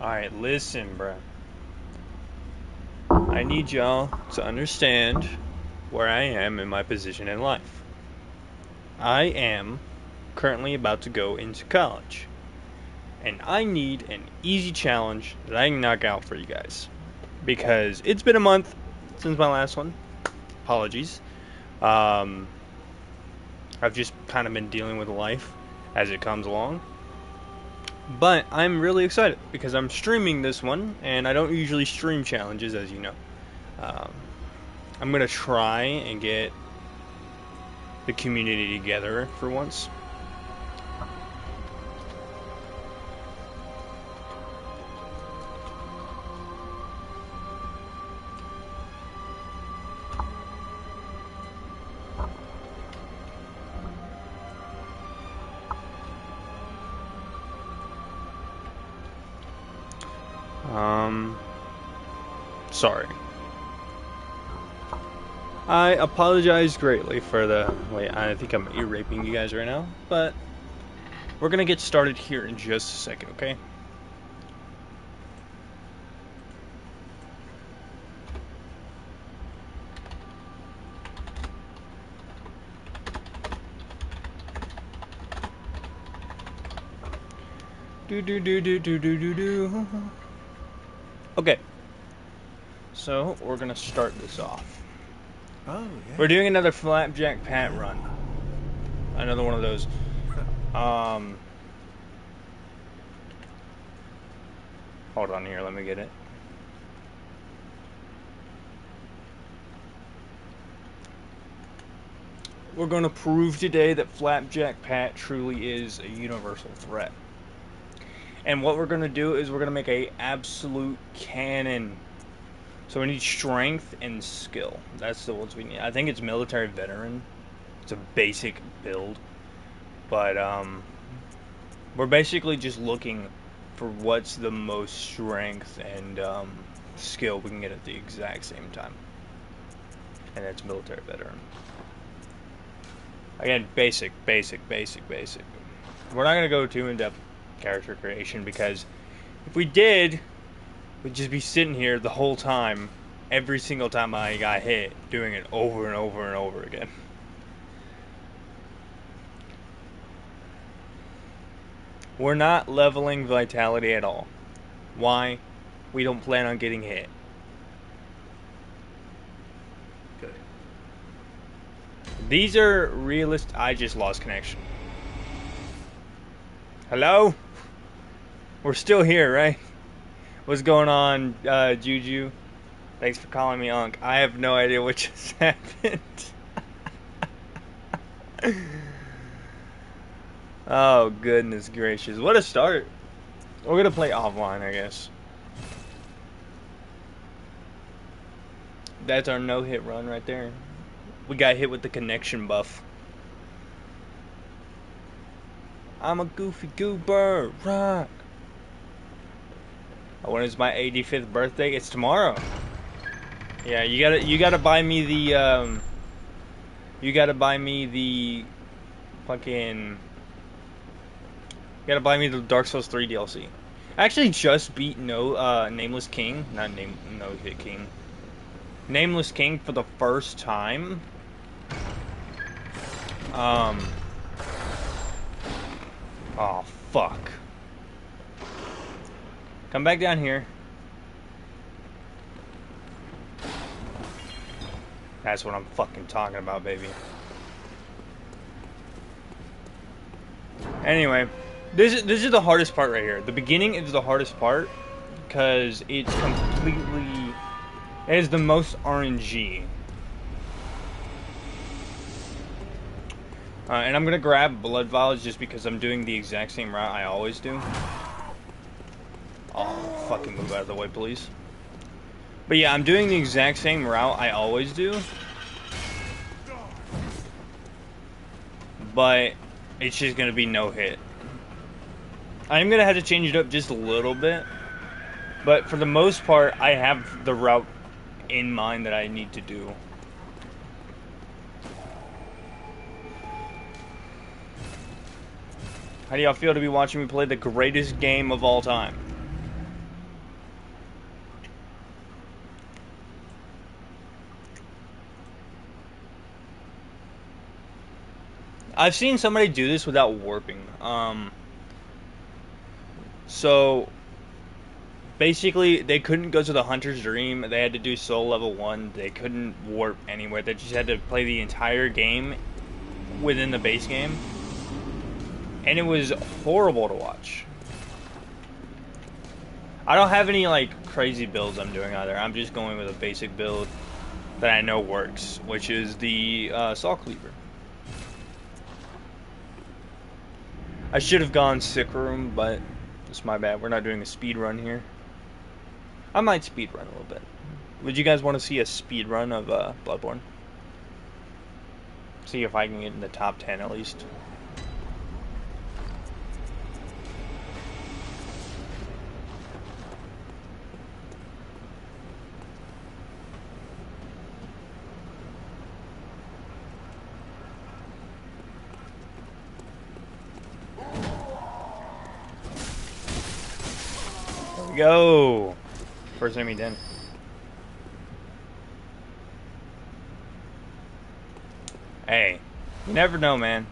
Alright, listen, bruh. I need y'all to understand where I am in my position in life. I am currently about to go into college. And I need an easy challenge that I can knock out for you guys. Because it's been a month since my last one. Apologies. I've just kind of been dealing with life as it comes along. But I'm really excited because I'm streaming this one, and I don't usually stream challenges, as you know. Um, I'm going to try and get the community together for once. Sorry. I apologize greatly for the... Wait, I think I'm ear-raping you guys right now, but we're gonna get started here in just a second, okay? Do. Okay. So, we're gonna start this off. Oh, yeah. We're doing another Flapjack Pat run. Another one of those. Hold on here, let me get it. We're going to prove today that Flapjack Pat truly is a universal threat. And what we're going to do is we're going to make a absolute cannon. So we need strength and skill. That's the ones we need. I think it's military veteran. It's a basic build. But we're basically just looking for what's the most strength and skill we can get at the exact same time. And that's military veteran. Again, basic. We're not going to go too in-depth character creation because if we did, we'd just be sitting here the whole time, every single time I got hit, doing it over and over and over again. We're not leveling vitality at all. Why? We don't plan on getting hit. Good. These are realist. I just lost connection. Hello? We're still here, right? What's going on, Juju? Thanks for calling me Unc. I have no idea what just happened. Oh, goodness gracious. What a start. We're going to play offline, I guess. That's our no-hit run right there. We got hit with the connection buff. I'm a goofy goober. Rock. When is my 85th birthday? It's tomorrow. Yeah, you gotta buy me the fucking, you gotta buy me the Dark Souls 3 DLC. I actually just beat Nameless King, not No Hit King. Nameless King for the first time. Oh fuck. Come back down here. That's what I'm fucking talking about, baby. Anyway, this is the hardest part right here. The beginning is the hardest part because it's completely, it is the most RNG. And I'm gonna grab blood vials just because I'm doing the exact same route I always do. Oh, fucking move out of the way, please. But yeah, I'm doing the exact same route I always do. But it's just gonna be no hit. I'm gonna have to change it up just a little bit. But for the most part, I have the route in mind that I need to do. How do y'all feel to be watching me play the greatest game of all time? I've seen somebody do this without warping. So basically, they couldn't go to the Hunter's Dream. They had to do Soul Level 1. They couldn't warp anywhere. They just had to play the entire game within the base game. And it was horrible to watch. I don't have any, like, crazy builds I'm doing either. I'm just going with a basic build that I know works, which is the Saw Cleaver. I should have gone Sick Room, but it's my bad. We're not doing a speed run here. I might speed run a little bit. Would you guys want to see a speed run of Bloodborne? See if I can get in the top 10 at least. There we go. First enemy done. Hey, you never know, man.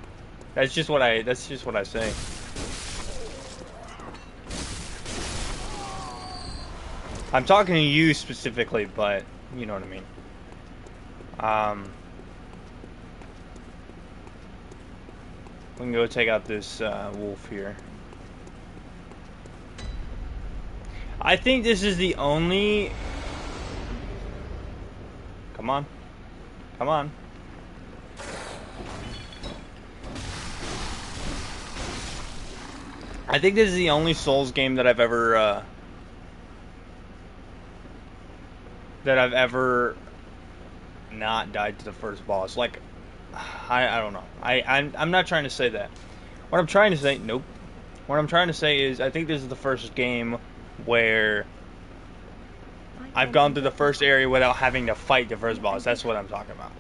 That's just what I say. I'm talking to you specifically, but you know what I mean. We can go take out this wolf here. I think this is the only... Come on. Come on. I think this is the only Souls game that I've ever not died to the first boss. Like, I don't know. I'm not trying to say that. What I'm trying to say, nope. What I'm trying to say is I think this is the first game where I've gone through the first area without having to fight the first boss. That's what I'm talking about.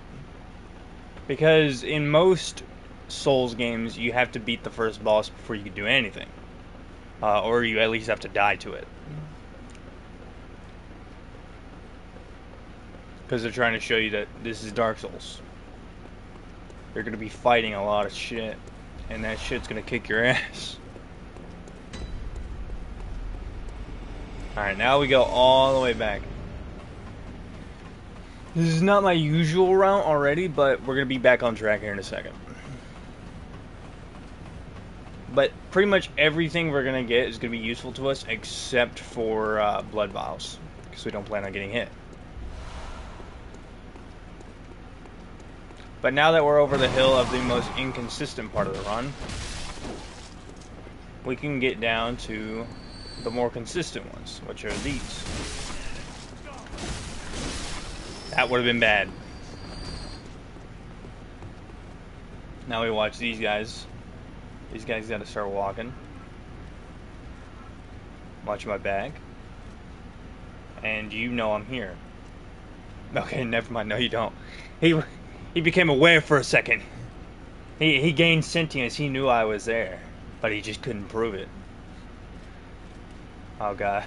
Because in most Souls games, you have to beat the first boss before you can do anything. Or you at least have to die to it. Because they're trying to show you that this is Dark Souls. You're going to be fighting a lot of shit. And that shit's going to kick your ass. Alright, now we go all the way back. This is not my usual route already, but we're going to be back on track here in a second. But pretty much everything we're going to get is going to be useful to us except for blood vials. Because we don't plan on getting hit. But now that we're over the hill of the most inconsistent part of the run, we can get down to the more consistent ones, which are these. That would have been bad. Now we watch these guys. These guys gotta start walking. Watch my back. And you know I'm here. Okay, never mind. No, you don't. He became aware for a second. He gained sentience. He knew I was there, but he just couldn't prove it. Oh god.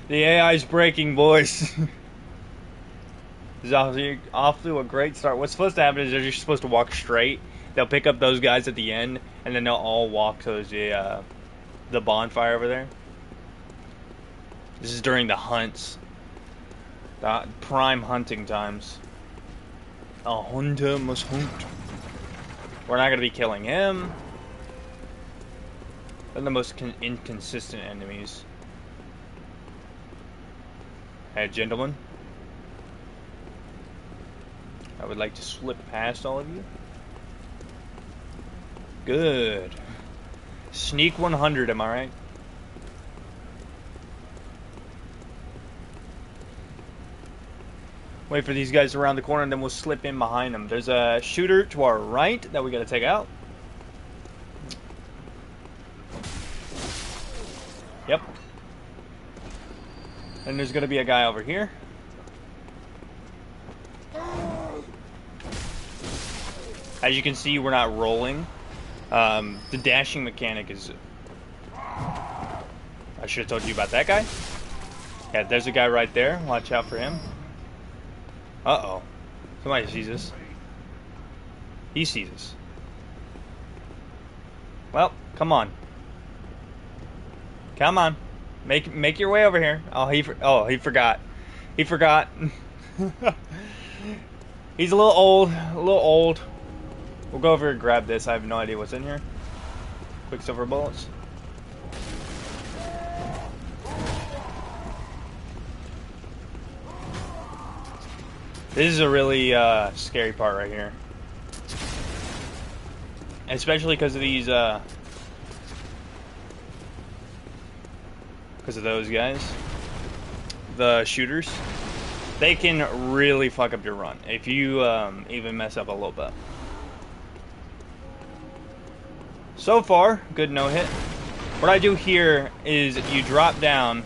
The AI's breaking, boys. This is off to a great start. What's supposed to happen is they're just supposed to walk straight. They'll pick up those guys at the end, and then they'll all walk towards the bonfire over there. This is during the hunts. The prime hunting times. A hunter must hunt. We're not going to be killing him. They're the most inconsistent enemies. Hey, gentlemen. I would like to slip past all of you. Good. Sneak 100, am I right? Wait for these guys around the corner and then we'll slip in behind them. There's a shooter to our right that we gotta take out. Yep. And there's gonna be a guy over here. As you can see, we're not rolling. The dashing mechanic is... I should have told you about that guy. Yeah, there's a guy right there. Watch out for him. Uh-oh. Somebody sees us. He sees us. Well, come on. Come on. Make your way over here. Oh, he forgot. He forgot. He's a little old. A little old. We'll go over and grab this. I have no idea what's in here. Quicksilver bullets. This is a really scary part right here. Especially because of these, because of those guys. The shooters. They can really fuck up your run if you even mess up a little bit. So far, good no hit. What I do here is you drop down,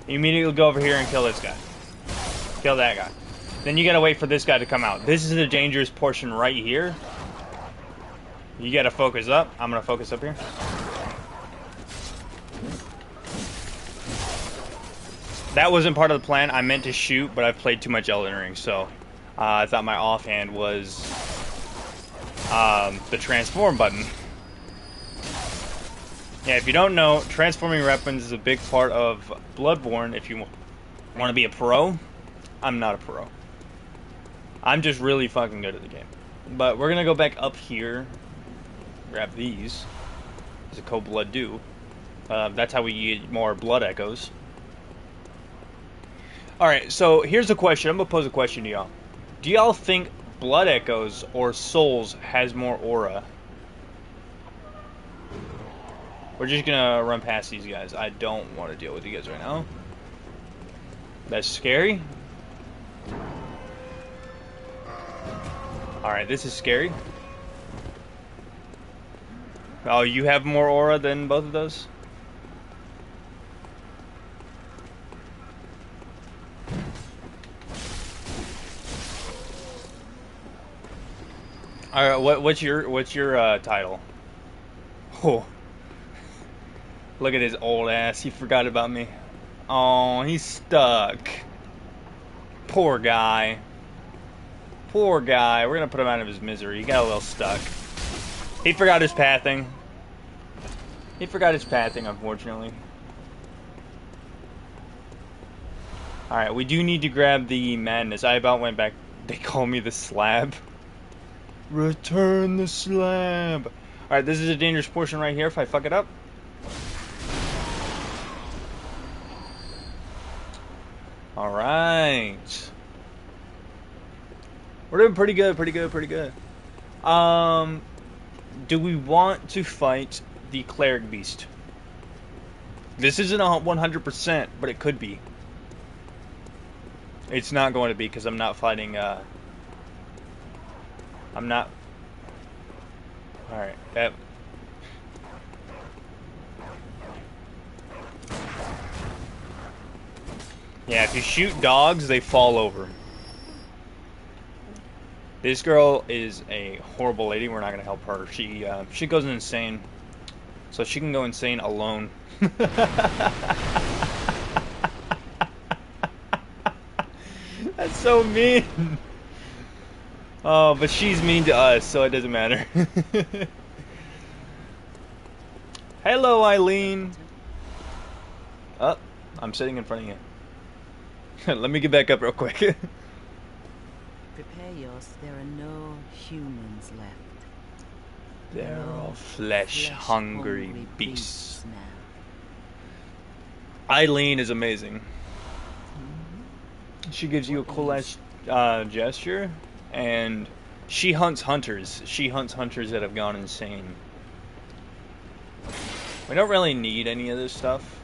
you immediately go over here and kill this guy. Kill that guy. Then you gotta wait for this guy to come out. This is the dangerous portion right here. You gotta focus up. I'm gonna focus up here. That wasn't part of the plan. I meant to shoot, but I've played too much Elden Ring, so I thought my offhand was the transform button. Yeah, if you don't know, transforming weapons is a big part of Bloodborne. If you want to be a pro, I'm not a pro. I'm just really fucking good at the game. But we're gonna go back up here, grab these. As a cold blood do. That's how we get more blood echoes. Alright, so here's a question. I'm gonna pose a question to y'all. Do y'all think blood echoes or souls has more aura? We're just gonna run past these guys. I don't want to deal with you guys right now. That's scary. Alright, this is scary. Oh, you have more aura than both of those? Alright, what's your title? Oh. Look at his old ass. He forgot about me. Oh, he's stuck. Poor guy. Poor guy. We're gonna put him out of his misery. He got a little stuck. He forgot his pathing. He forgot his pathing, unfortunately. Alright, we do need to grab the madness. I about went back. They call me the slab. Return the slab. Alright, this is a dangerous portion right here if I fuck it up. Alright. We're doing pretty good, pretty good, pretty good. Do we want to fight the cleric beast? This isn't 100%, but it could be. It's not going to be because I'm not fighting, I'm not... Alright, that... Yeah, if you shoot dogs, they fall over. This girl is a horrible lady. We're not gonna help her. She goes insane, so she can go insane alone. That's so mean. Oh, but she's mean to us, so it doesn't matter. Hello, Eileen. Oh, I'm sitting in front of you. Let me get back up real quick. Prepare yours. There are no humans left. They're all flesh-hungry beasts. Now. Eileen is amazing. She gives you a cool-ass gesture, and she hunts hunters. She hunts hunters that have gone insane. We don't really need any of this stuff,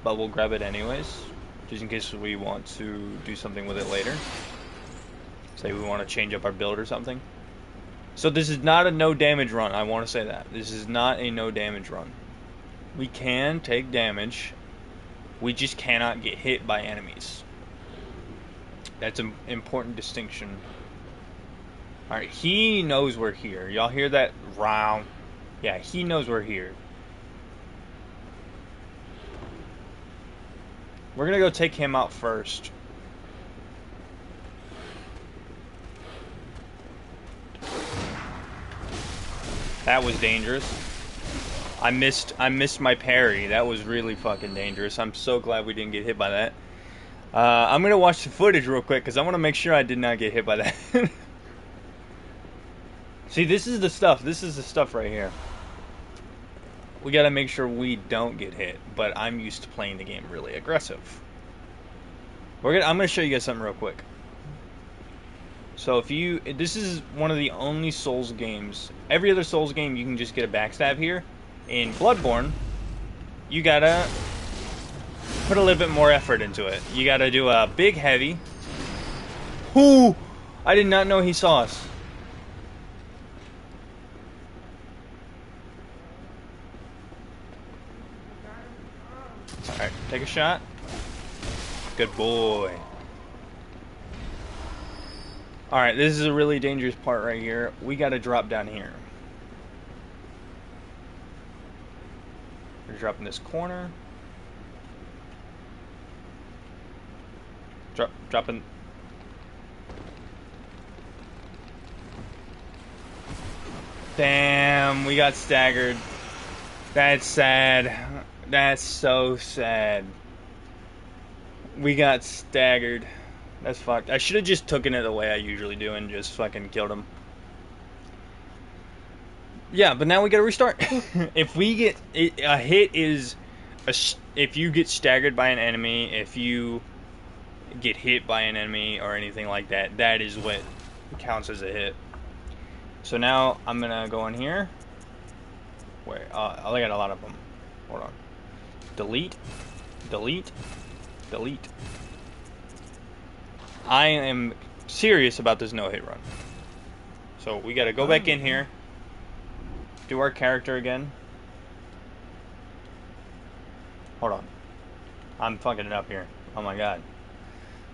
but we'll grab it anyways, just in case we want to do something with it later. Say we want to change up our build or something. So this is not a no damage run. I want to say that. This is not a no damage run. We can take damage. We just cannot get hit by enemies. That's an important distinction. Alright, he knows we're here. Y'all hear that round? Yeah, he knows we're here. We're gonna go take him out first. That was dangerous. I missed my parry. That was really fucking dangerous. I'm so glad we didn't get hit by that. I'm gonna watch the footage real quick because I want to make sure I did not get hit by that. See, this is the stuff. This is the stuff right here. We gotta make sure we don't get hit. But I'm used to playing the game really aggressive. I'm gonna show you guys something real quick. So this is one of the only Souls games. Every other Souls game, you can just get a backstab here. In Bloodborne, you gotta put a little bit more effort into it. You gotta do a big heavy. Ooh! I did not know he saw us. Alright, take a shot. Good boy. Alright, this is a really dangerous part right here. We gotta drop down here. We're dropping this corner. Dropping. Damn, we got staggered. That's sad. That's so sad. We got staggered. That's fucked. I should have just taken it the way I usually do and just fucking killed him. Yeah, but now we gotta restart. If we get a hit is if you get staggered by an enemy, if you get hit by an enemy or anything like that, that is what counts as a hit. So now I'm gonna go in here. Where I got a lot of them. Hold on. Delete, delete, delete. I am serious about this no-hit run. So we gotta go back in here. Do our character again. Hold on. I'm fucking it up here. Oh my god.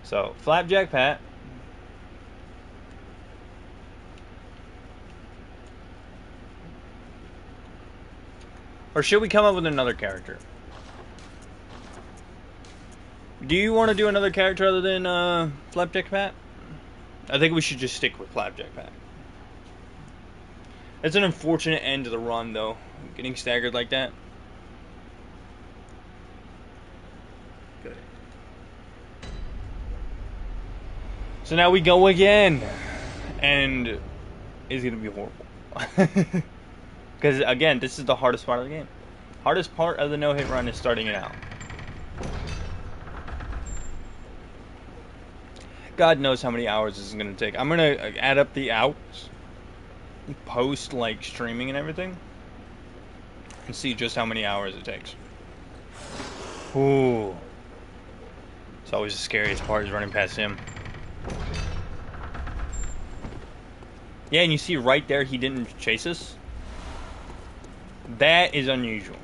So, Flapjack Pat. Or should we come up with another character? Do you want to do another character other than Flapjack Pat? I think we should just stick with Flapjack Pat. It's an unfortunate end to the run, though. Getting staggered like that. Good. So now we go again. And it's going to be horrible. Because, again, this is the hardest part of the game. Hardest part of the no-hit run is starting it out. God knows how many hours this is going to take. I'm going to add up the outs. Post like streaming and everything and see just how many hours it takes. Ooh. It's always the scariest part is running past him. Yeah, and you see right there he didn't chase us. That is unusual.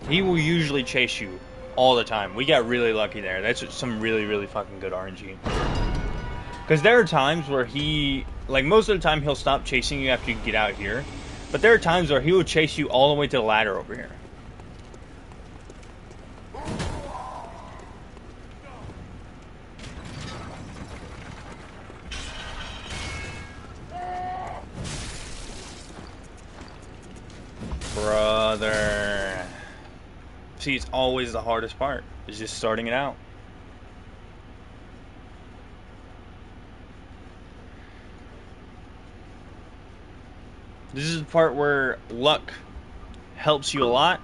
He will usually chase you all the time. We got really lucky there. That's some really, really fucking good RNG. Because there are times where like most of the time he'll stop chasing you after you get out here. But there are times where he will chase you all the way to the ladder over here. Brother. See, it's always the hardest part. It's just starting it out. This is the part where luck helps you a lot.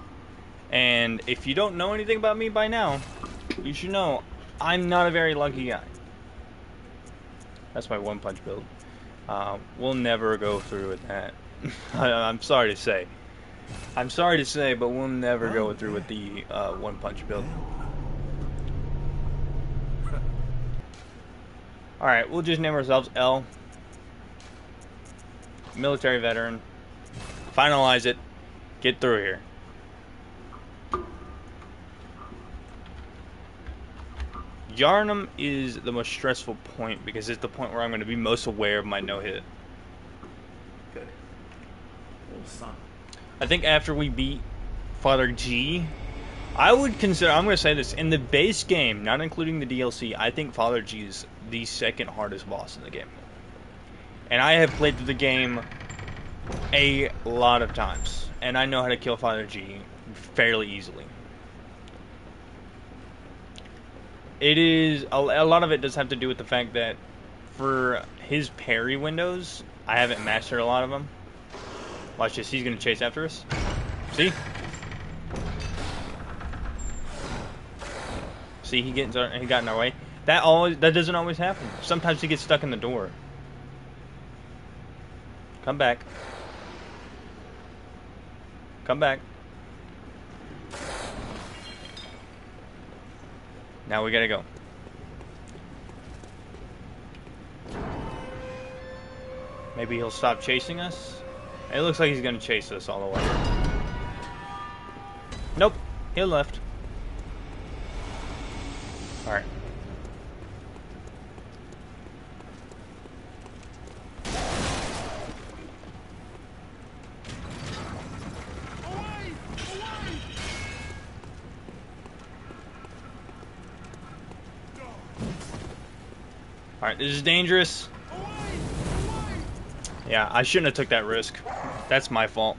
And if you don't know anything about me by now, you should know I'm not a very lucky guy. That's my one punch build. We'll never go through with that. I'm sorry to say. I'm sorry to say, but we'll never go through with the one punch build. Alright, we'll just name ourselves L. Military veteran. Finalize it. Get through here. Yarnum is the most stressful point because it's the point where I'm going to be most aware of my no-hit. Good. Little son. I think after we beat Father G, I would consider, I'm going to say this, in the base game, not including the DLC, I think Father G is the second hardest boss in the game. And I have played through the game A lot of times. And I know how to kill Father G fairly easily. It is, a lot of it does have to do with the fact that for his parry windows, I haven't mastered a lot of them. Watch this, he's going to chase after us. See? See, he got in our way. That doesn't always happen. Sometimes he gets stuck in the door. Come back. Come back. Now we gotta go. Maybe he'll stop chasing us? It looks like he's gonna chase us all the way. Nope, he left. Alright. Alright, this is dangerous. Yeah, I shouldn't have took that risk. That's my fault.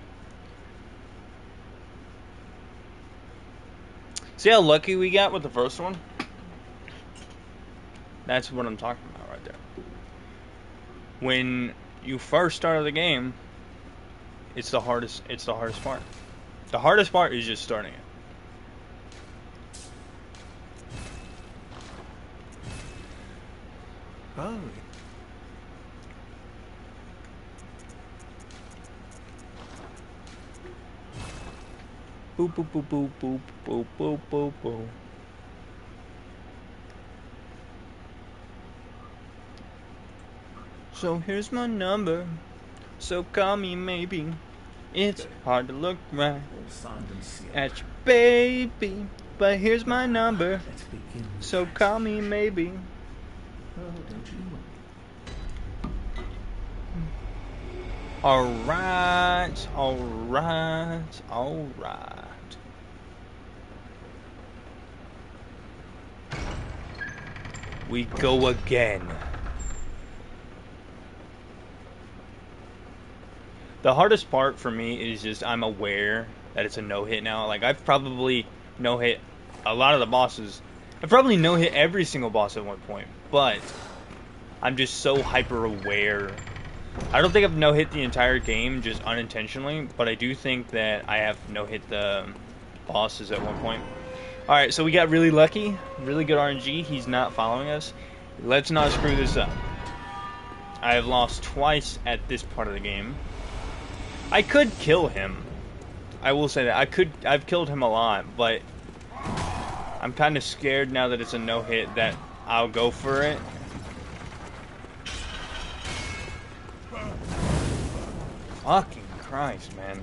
See how lucky we got with the first one? That's what I'm talking about right there. When you first start the game, it's the hardest part. The hardest part is just starting it. Oh. Boop boop boop boop boop boop boop boop boop. So here's my number. So call me maybe. It's hard to look right at your baby, but here's my number. Let's begin. So call me maybe. Oh, don't you? Alright, alright, alright. We go again. The hardest part for me is just I'm aware that it's a no-hit now. Like, I've probably no-hit a lot of the bosses. I've probably no-hit every single boss at one point, but I'm just so hyper-aware. I don't think I've no-hit the entire game just unintentionally, but I do think that I have no-hit the bosses at one point. Alright, so we got really lucky. Really good RNG. He's not following us. Let's not screw this up. I have lost twice at this part of the game. I could kill him. I will say that. I've killed him a lot, but I'm kind of scared now that it's a no-hit that I'll go for it. Fucking Christ, man.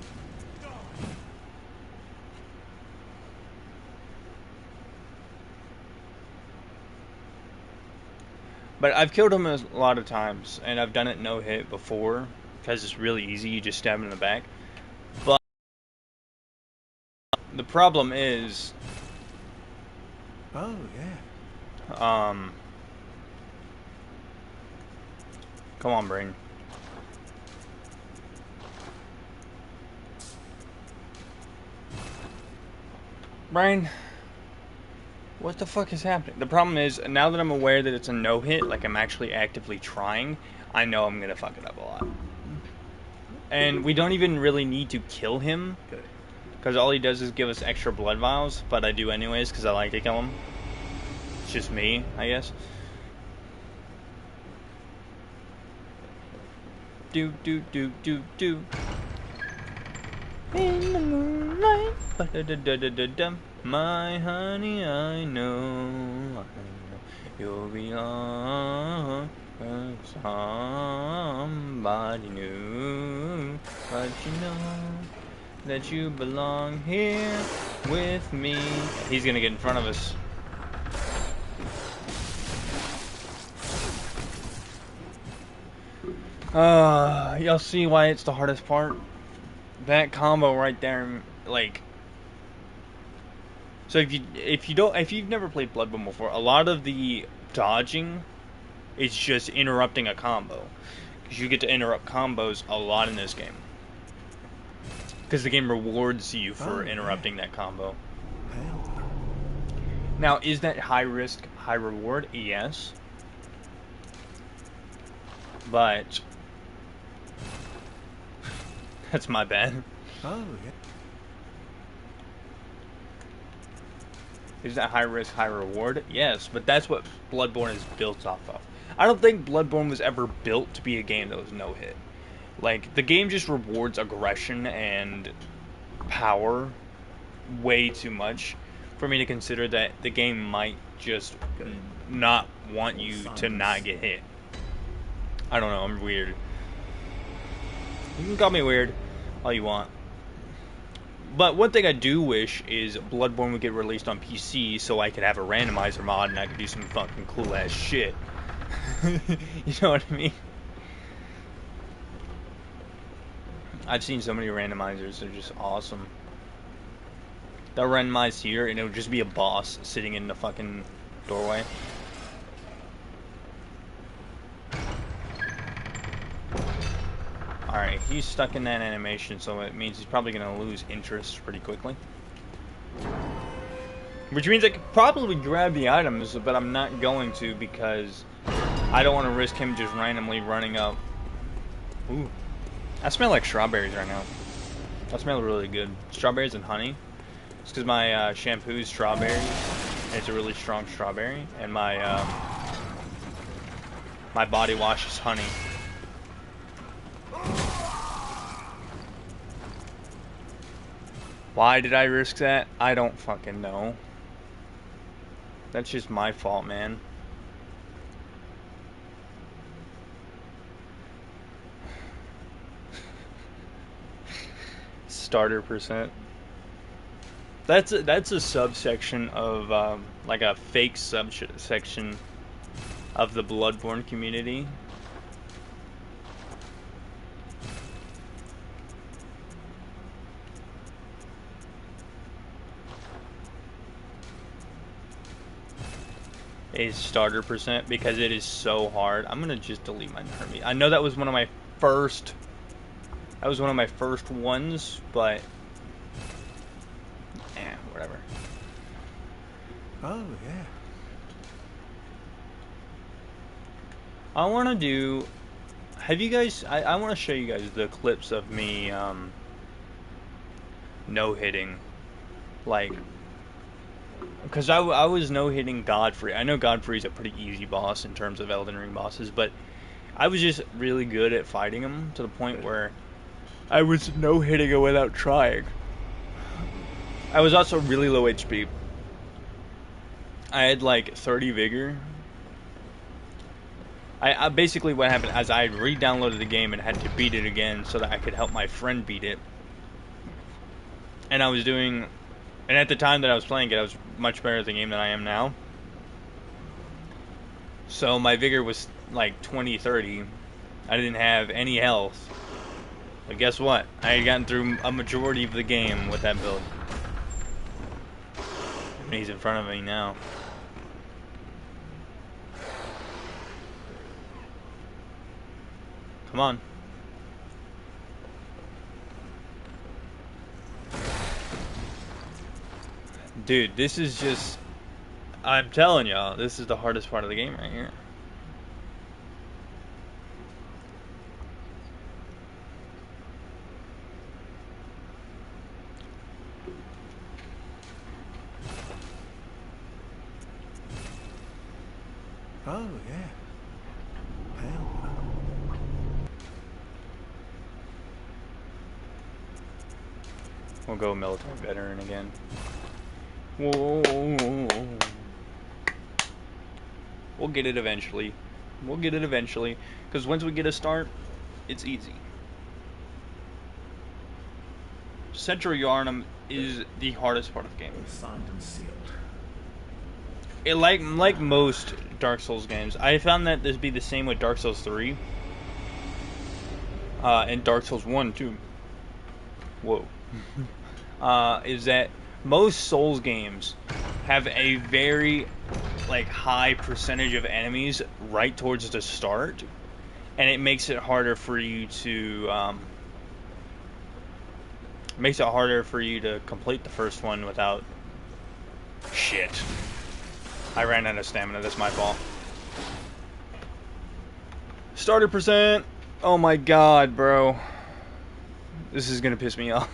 But I've killed him a lot of times, and I've done it no-hit before, because it's really easy, you just stab him in the back. But the problem is... Oh, yeah. Come on, brain. Brain, what the fuck is happening? The problem is, now that I'm aware that it's a no-hit, like I'm actually actively trying, I know I'm gonna fuck it up a lot. And we don't even really need to kill him, Good. because all he does is give us extra blood vials, but I do anyways, because I like to kill him. It's just me, I guess. Do, do, do, do, do. In the moonlight, ba-da-da-da-da-da-dum. My honey, I know you'll belong to somebody new, but you know that you belong here with me. He's gonna get in front of us. Y'all see why it's the hardest part? That combo right there, like. So if you've never played Bloodborne before, a lot of the dodging is just interrupting a combo, because you get to interrupt combos a lot in this game. because the game rewards you for Oh, yeah. interrupting that combo. Hell. Now, is that high risk, high reward? Yes. But that's my bad. Oh, yeah. Is that high risk, high reward? Yes, but that's what Bloodborne is built off of. I don't think Bloodborne was ever built to be a game that was no hit. Like, the game just rewards aggression and power way too much for me to consider that the game might just not want you to not get hit. I don't know, I'm weird. You can call me weird all you want. But one thing I do wish is Bloodborne would get released on PC so I could have a randomizer mod and I could do some fucking cool ass shit. You know what I mean? I've seen so many randomizers, they're just awesome. They'll randomize here and it'll just be a boss sitting in the fucking doorway. Alright, he's stuck in that animation, so it means he's probably going to lose interest pretty quickly. Which means I could probably grab the items, but I'm not going to because I don't want to risk him just randomly running up. Ooh. I smell like strawberries right now. I smell really good. Strawberries and honey. It's because my shampoo is strawberry, and it's a really strong strawberry, and my my body wash is honey. Why did I risk that? I don't fucking know. That's just my fault, man. Starter percent. That's a subsection of like a fake subsection of the Bloodborne community. A starter percent because it is so hard. I'm gonna just delete my Hermie. I know that was one of my first. That was one of my first ones, but whatever. Oh, yeah. I want to do. Have you guys? I want to show you guys the clips of me no hitting, like. Because I was no-hitting Godfrey. I know Godfrey's a pretty easy boss in terms of Elden Ring bosses, but I was just really good at fighting him to the point where I was no-hitting him without trying. I was also really low HP. I had like 30 vigor. I basically what happened is I re-downloaded the game and had to beat it again so that I could help my friend beat it. And I was doing... And at the time that I was playing it, I was much better at the game than I am now. So my vigor was like 20, 30. I didn't have any health. But guess what? I had gotten through a majority of the game with that build. And he's in front of me now. Come on. Dude, this is just... I'm telling y'all, this is the hardest part of the game right here. Oh, yeah. Hell. We'll go military veteran again. Whoa. We'll get it eventually. We'll get it eventually. Because once we get a start, it's easy. Central Yarnum is the hardest part of the game. Signed and sealed. It, like most Dark Souls games, I found that this be the same with Dark Souls 3. And Dark Souls 1 too. Whoa. Is that most Souls games have a very high percentage of enemies right towards the start, and it makes it harder for you to Makes it harder for you to complete the first one without... Shit. I ran out of stamina, that's my fault. Starter percent! Oh my god, bro. This is gonna piss me off.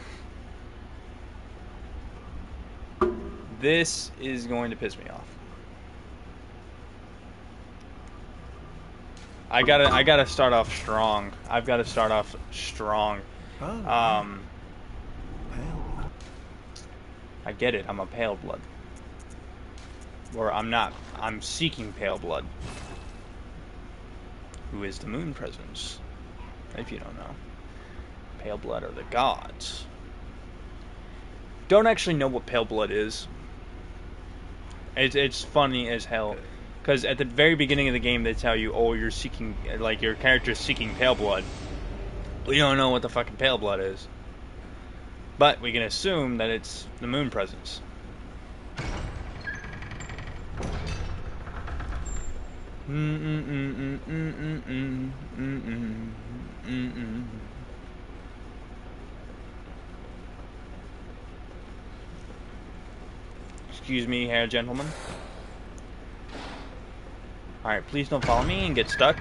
This is going to piss me off. I gotta start off strong. I've gotta start off strong. Oh, pale. I get it, I'm a pale blood. Or I'm not. I'm seeking pale blood. Who is the moon presence? If you don't know. Pale blood are the gods. Don't actually know what pale blood is. It's funny as hell. Because at the very beginning of the game, they tell you, oh, you're seeking, like, your character's seeking pale blood. We don't know what the fucking pale blood is. But we can assume that it's the moon presence. Excuse me, hair gentlemen. Alright, please don't follow me and get stuck.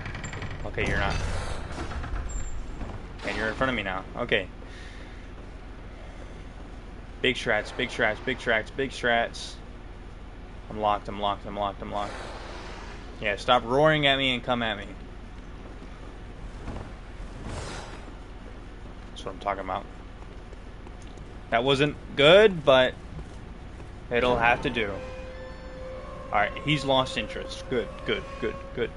Okay, you're not. And you're in front of me now. Okay. Big strats, big strats, big strats, big strats. I'm locked, I'm locked, I'm locked, I'm locked. Yeah, stop roaring at me and come at me. That's what I'm talking about. That wasn't good, but it'll have to do. Alright, he's lost interest. Good, good, good, good.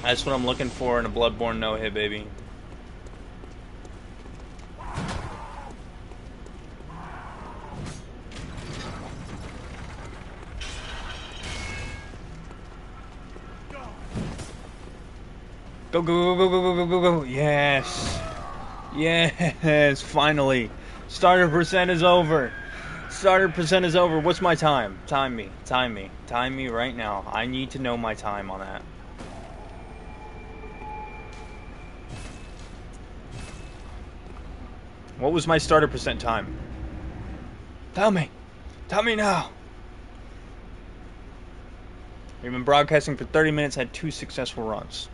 That's what I'm looking for in a Bloodborne no-hit, baby. Go, go, go, go, go, go, go, go, go. Yes. Yes, finally. Starter percent is over. Starter percent is over. What's my time? Time me. Time me. Time me right now. I need to know my time on that. What was my starter percent time? Tell me. Tell me now. We've been broadcasting for 30 minutes, had 2 successful runs.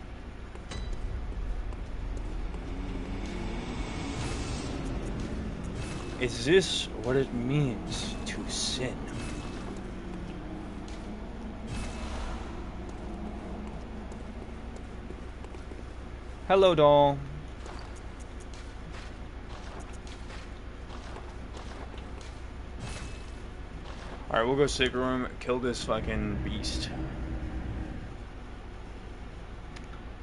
Is this what it means to sin? Hello, doll. Alright, we'll go sick room, kill this fucking beast.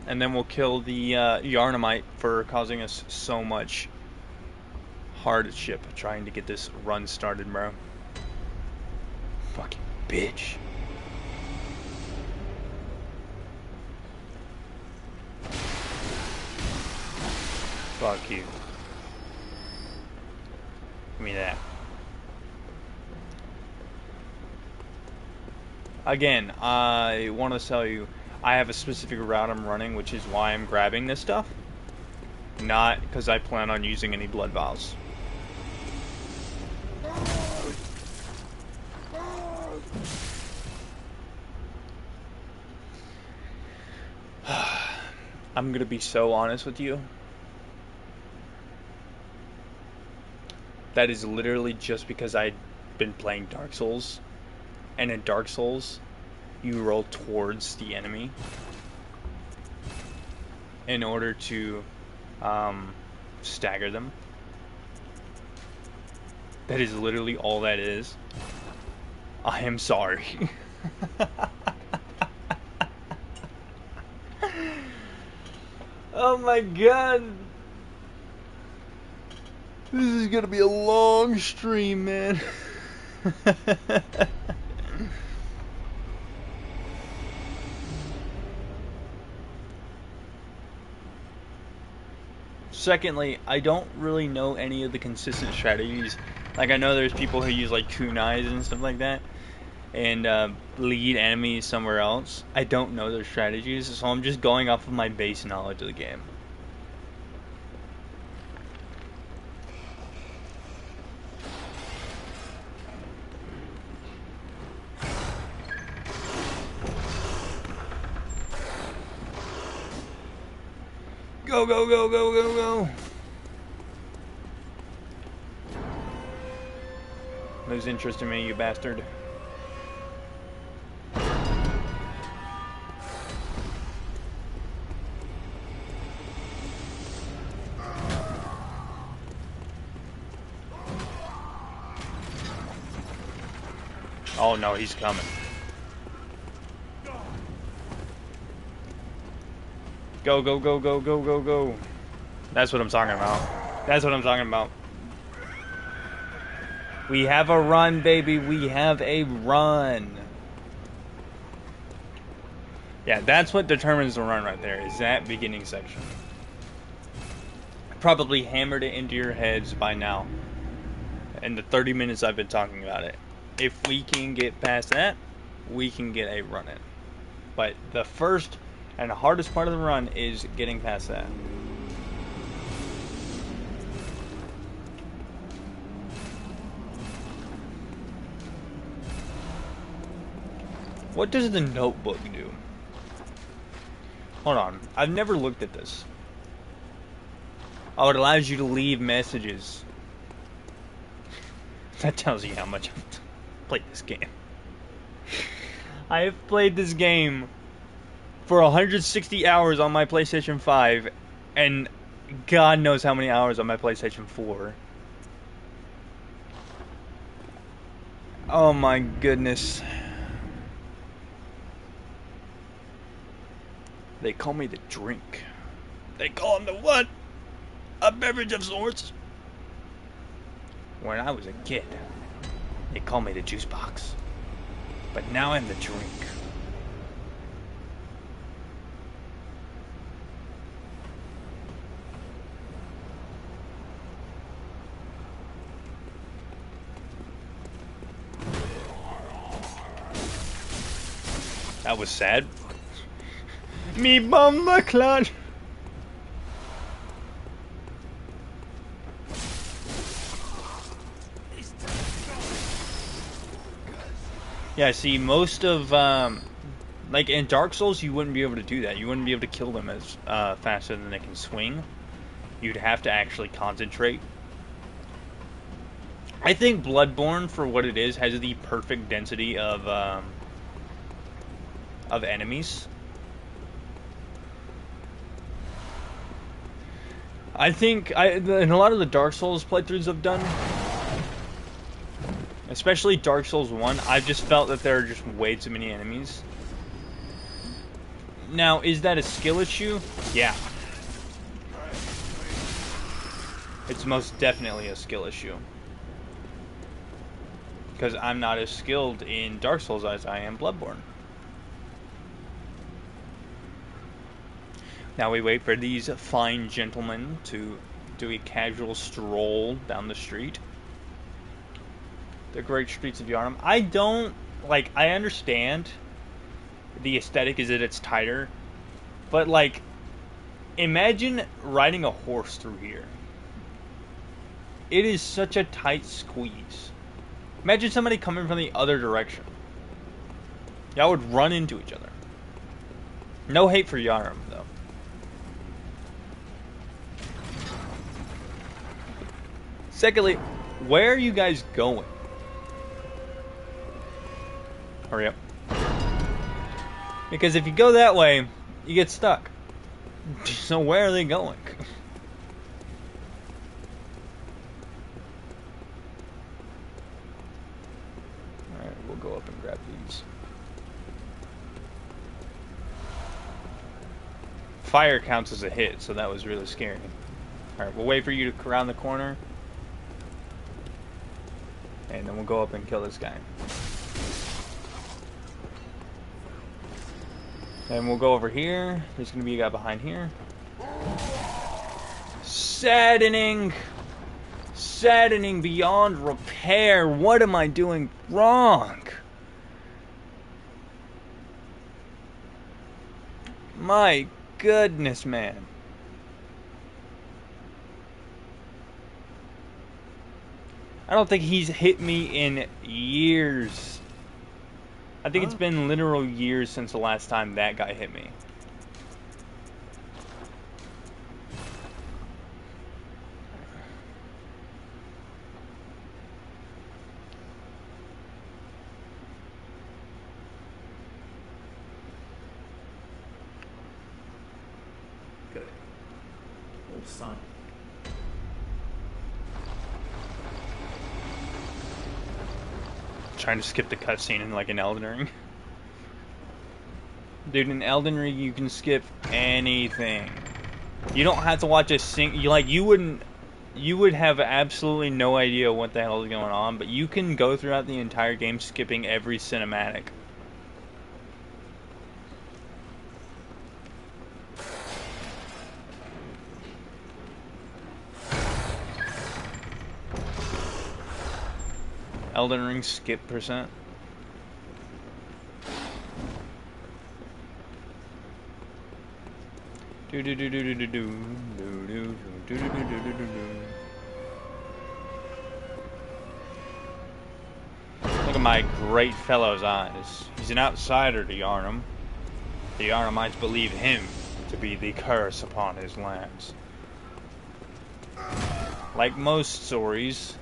And then we'll kill the Yarnamite for causing us so much hardship trying to get this run started, bro. Fucking bitch. Fuck you. Give me that. Again, I want to tell you, I have a specific route I'm running, which is why I'm grabbing this stuff. Not because I plan on using any blood vials. I'm gonna be so honest with you. That is literally just because I'd been playing Dark Souls. And in Dark Souls, you roll towards the enemy in order to stagger them. That is literally all that is. I am sorry. Oh my god. This is gonna be a long stream, man. Secondly, I don't really know any of the consistent strategies. Like, I know there's people who use like kunais and stuff like that. and lead enemies somewhere else. I don't know their strategies, so I'm just going off of my base knowledge of the game. Go, go, go, go, go, go. Lose interest in me, you bastard. Oh no, he's coming. Go, go, go, go, go, go, go. That's what I'm talking about. That's what I'm talking about. We have a run, baby. We have a run. Yeah, that's what determines the run right there, is that beginning section. Probably hammered it into your heads by now in the 30 minutes I've been talking about it. If we can get past that, we can get a run in. But the first and the hardest part of the run is getting past that. What does the notebook do? Hold on, I've never looked at this. Oh, it allows you to leave messages. That tells you how much I've played this game. I have played this game for 160 hours on my PlayStation 5, and God knows how many hours on my PlayStation 4. Oh my goodness. They call me the drink. They call him the what? A beverage of sorts. When I was a kid, they called me the juice box. But now I'm the drink. That was sad. Me bum the clutch. Yeah, see, most of, like in Dark Souls, you wouldn't be able to do that. You wouldn't be able to kill them as faster than they can swing. You'd have to actually concentrate. I think Bloodborne, for what it is, has the perfect density of enemies. I think in a lot of the Dark Souls playthroughs I've done, especially Dark Souls 1, I've just felt that there are just way too many enemies. Now, is that a skill issue? Yeah. It's most definitely a skill issue. Because I'm not as skilled in Dark Souls as I am Bloodborne. Now we wait for these fine gentlemen to do a casual stroll down the street. The great streets of Yharnam. I don't, like, I understand the aesthetic is that it's tighter, but, like, imagine riding a horse through here. It is such a tight squeeze. Imagine somebody coming from the other direction. Y'all would run into each other. No hate for Yharnam, though. Secondly, where are you guys going? Hurry up. Because if you go that way, you get stuck. So where are they going? Alright, we'll go up and grab these. Fire counts as a hit, so that was really scary. Alright, we'll wait for you to round the corner. And then we'll go up and kill this guy. And we'll go over here. There's going to be a guy behind here. Saddening. Saddening beyond repair. What am I doing wrong? My goodness, man. I don't think he's hit me in years. I think it's been literal years since the last time that guy hit me. Good. All sight. Trying to skip the cutscene in like an Elden Ring. Dude, in Elden Ring you can skip anything. You don't have to watch a you would have absolutely no idea what the hell is going on, but you can go throughout the entire game skipping every cinematic. Elden Ring skip percent. Look at my great fellow's eyes. He's an outsider to Yarnum. The Yarnumites believe him to be the curse upon his lands. Like most stories,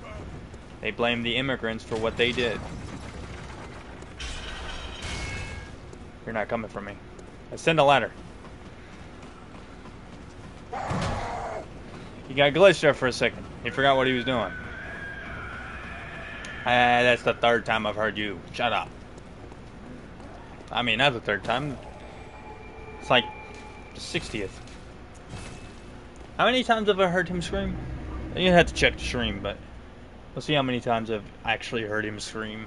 they blame the immigrants for what they did. You're not coming for me. Ascend a ladder. He got glitched there for a second. He forgot what he was doing. That's the third time I've heard you. Shut up. I mean, not the third time. It's like the 60th. How many times have I heard him scream? You have to check the stream, but we'll see how many times I've actually heard him scream.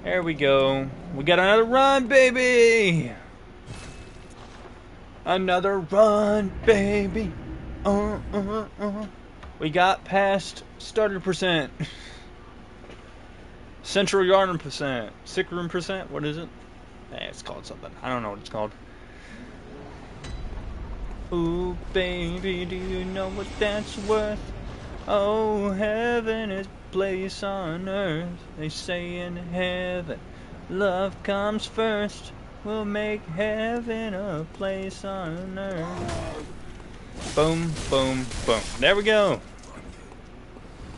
There we go. We got another run, baby! Another run, baby! We got past starter percent. Central Yarn percent. Sick room percent? What is it? It's called something. I don't know what it's called. Ooh, baby, do you know what that's worth? Oh, heaven is a place on earth. They say in heaven, love comes first. We'll make heaven a place on earth. Boom, boom, boom. There we go.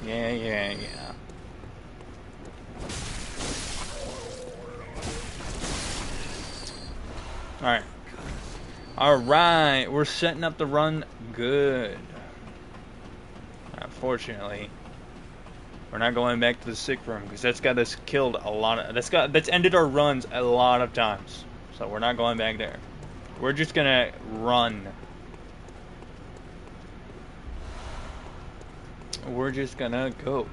Yeah. Alright, we're setting up the run good. Unfortunately, we're not going back to the sick room because that's got us killed a lot of that's ended our runs a lot of times. So we're not going back there. We're just gonna run. We're just gonna go.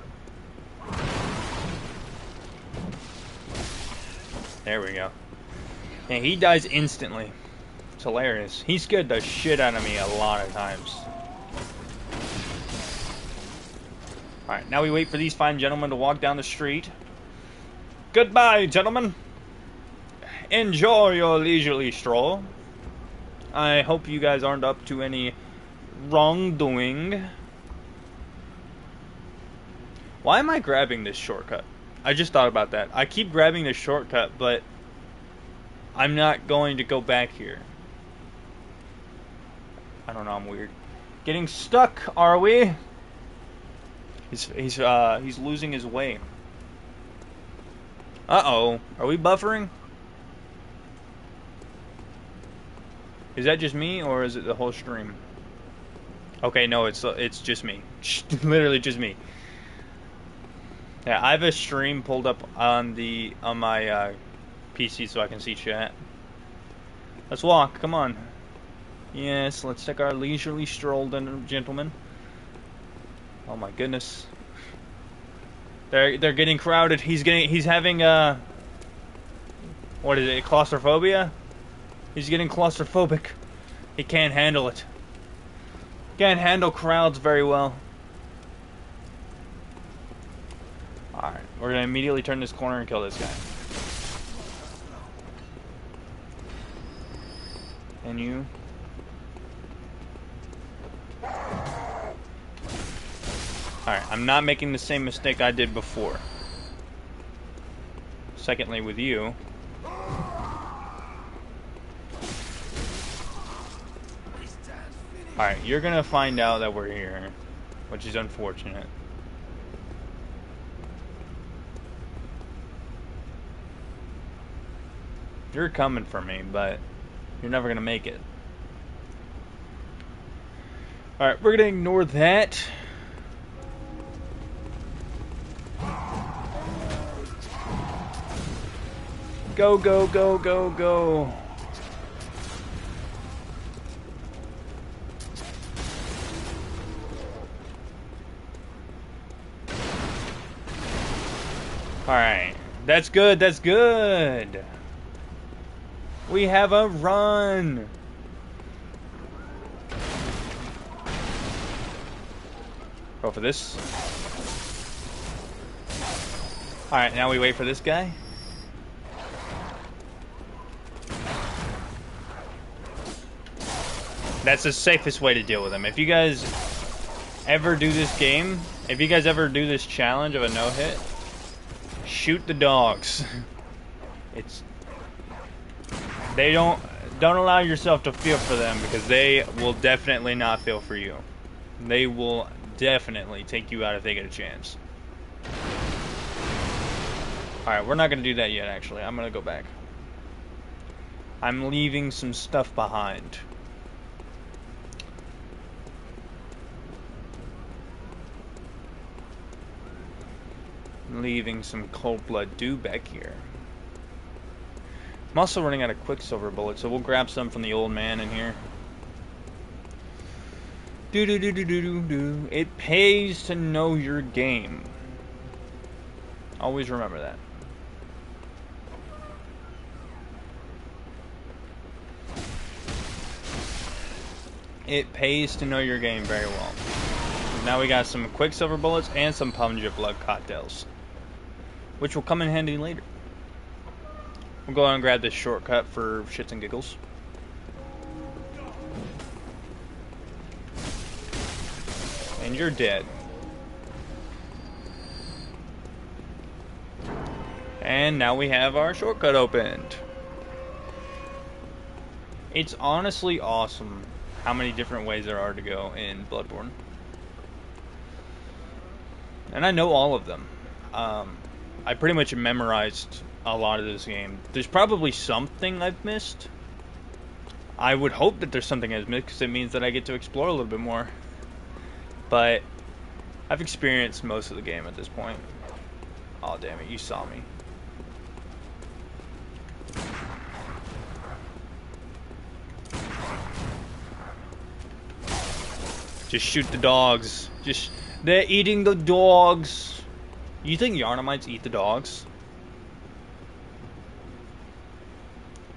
There we go. And he dies instantly. It's hilarious. He scared the shit out of me a lot of times. Alright, now we wait for these fine gentlemen to walk down the street. Goodbye, gentlemen. Enjoy your leisurely stroll. I hope you guys aren't up to any wrongdoing. Why am I grabbing this shortcut? I just thought about that. I keep grabbing this shortcut, but I'm not going to go back here. I don't know, I'm weird. Getting stuck, are we? He's losing his way. Uh-oh. Are we buffering? Is that just me, or is it the whole stream? Okay, no, it's just me. Literally just me. Yeah, I have a stream pulled up on my PC so I can see chat. Let's walk, come on. Yes, let's take our leisurely stroll, gentlemen. Oh my goodness. They're getting crowded. He's having what is it, claustrophobia? He's getting claustrophobic. He can't handle it. Can't handle crowds very well. Alright, we're gonna immediately turn this corner and kill this guy. And you. Alright, I'm not making the same mistake I did before. Secondly, with you. Alright, you're gonna find out that we're here, which is unfortunate. You're coming for me, but you're never gonna make it. Alright, we're gonna ignore that. Go, go, go, go, go. Alright, that's good, that's good. We have a run. Go for this. Alright, now we wait for this guy. That's the safest way to deal with him. If you guys ever do this game, if you guys ever do this challenge of a no-hit, shoot the dogs. They don't allow yourself to feel for them, because they will definitely not feel for you. They will definitely take you out if they get a chance. Alright, we're not going to do that yet, actually. I'm going to go back. I'm leaving some stuff behind. Leaving some cold blood dew back here. I'm also running out of quicksilver bullets, so we'll grab some from the old man in here. Do. It pays to know your game. Always remember that. It pays to know your game very well. Now we got some quicksilver bullets and some pungent blood cocktails, which will come in handy later. We'll go on and grab this shortcut for shits and giggles. And you're dead. And now we have our shortcut opened. It's honestly awesome how many different ways there are to go in Bloodborne. And I know all of them. I pretty much memorized a lot of this game. There's probably something I've missed. I would hope that there's something I've missed, because it means that I get to explore a little bit more. But I've experienced most of the game at this point. Oh damn it, you saw me. Just shoot the dogs. They're eating the dogs. You think Yarnamites eat the dogs?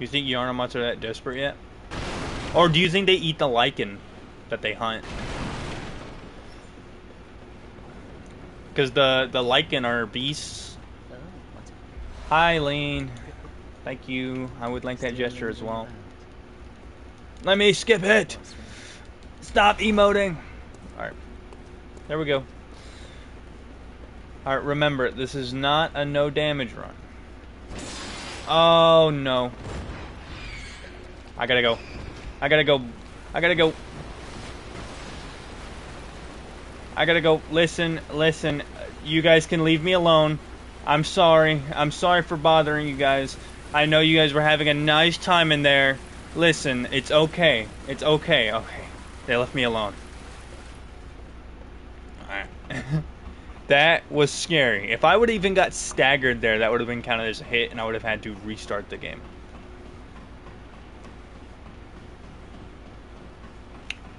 You think Yarnamites are that desperate yet? Or do you think they eat the lichen that they hunt? Because the lichen are beasts. Hi, Lean. Thank you. I would like that gesture as well. Let me skip it. Stop emoting. Alright. There we go. Alright, remember, this is not a no damage run. Oh no. I gotta go. I gotta go. I gotta go. I gotta go. Listen. You guys can leave me alone. I'm sorry. I'm sorry for bothering you guys. I know you guys were having a nice time in there. Listen, it's okay. It's okay. Okay. They left me alone. Alright. That was scary. If I would have even got staggered there, that would have been counted as a hit, and I would have had to restart the game.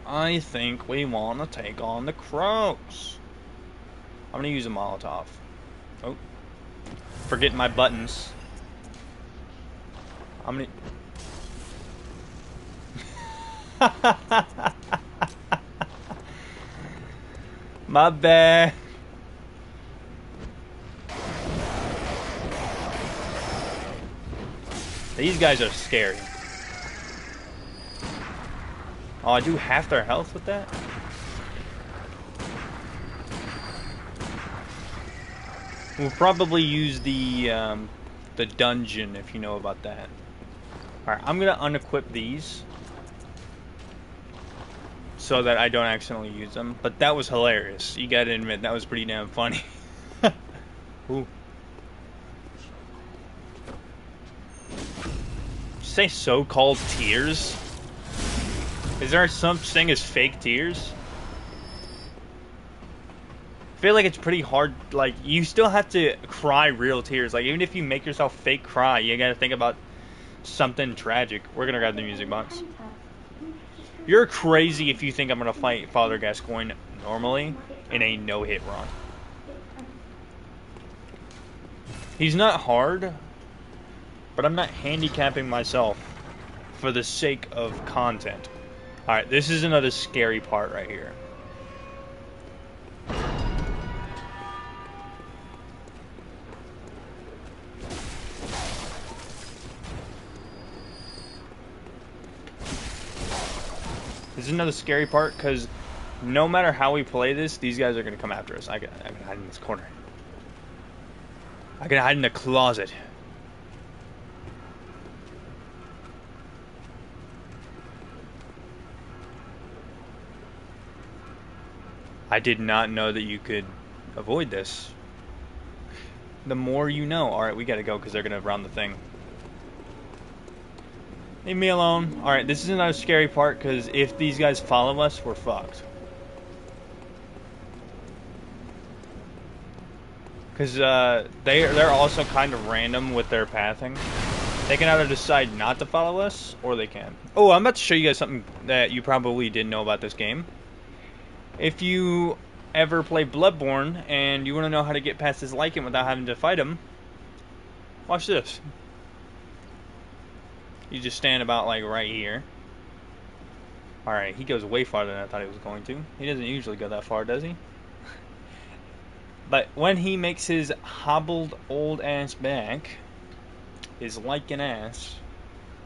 I think we want to take on the crows. I'm going to use a Molotov. Oh. Forgetting my buttons. I'm going to... My bad. These guys are scary. Oh, I do half their health with that? We'll probably use the dungeon, if you know about that. Alright, I'm gonna unequip these so that I don't accidentally use them. But that was hilarious. You gotta admit, that was pretty damn funny. Ooh. Say so-called tears? Is there some thing as fake tears? I feel like it's pretty hard, like, you still have to cry real tears. Like, even if you make yourself fake cry, you gotta think about something tragic. We're gonna grab the music box. You're crazy if you think I'm gonna fight Father Gascoigne normally in a no-hit run. He's not hard, but I'm not handicapping myself for the sake of content. Alright, this is another scary part right here. This is another scary part, because no matter how we play this, these guys are going to come after us. I can hide in this corner. I can hide in the closet. I did not know that you could avoid this. The more you know. Alright, we gotta go, because they're going to round the thing. Leave me alone. Alright, this is another scary part, because if these guys follow us, we're fucked. Because they're also kind of random with their pathing. They can either decide not to follow us, or they can. Oh, I'm about to show you guys something that you probably didn't know about this game. If you ever play Bloodborne, and you want to know how to get past this Lycan without having to fight him, watch this. You just stand about, like, right here. Alright, he goes way farther than I thought he was going to. He doesn't usually go that far, does he? But when he makes his hobbled old ass back, his Lycan ass,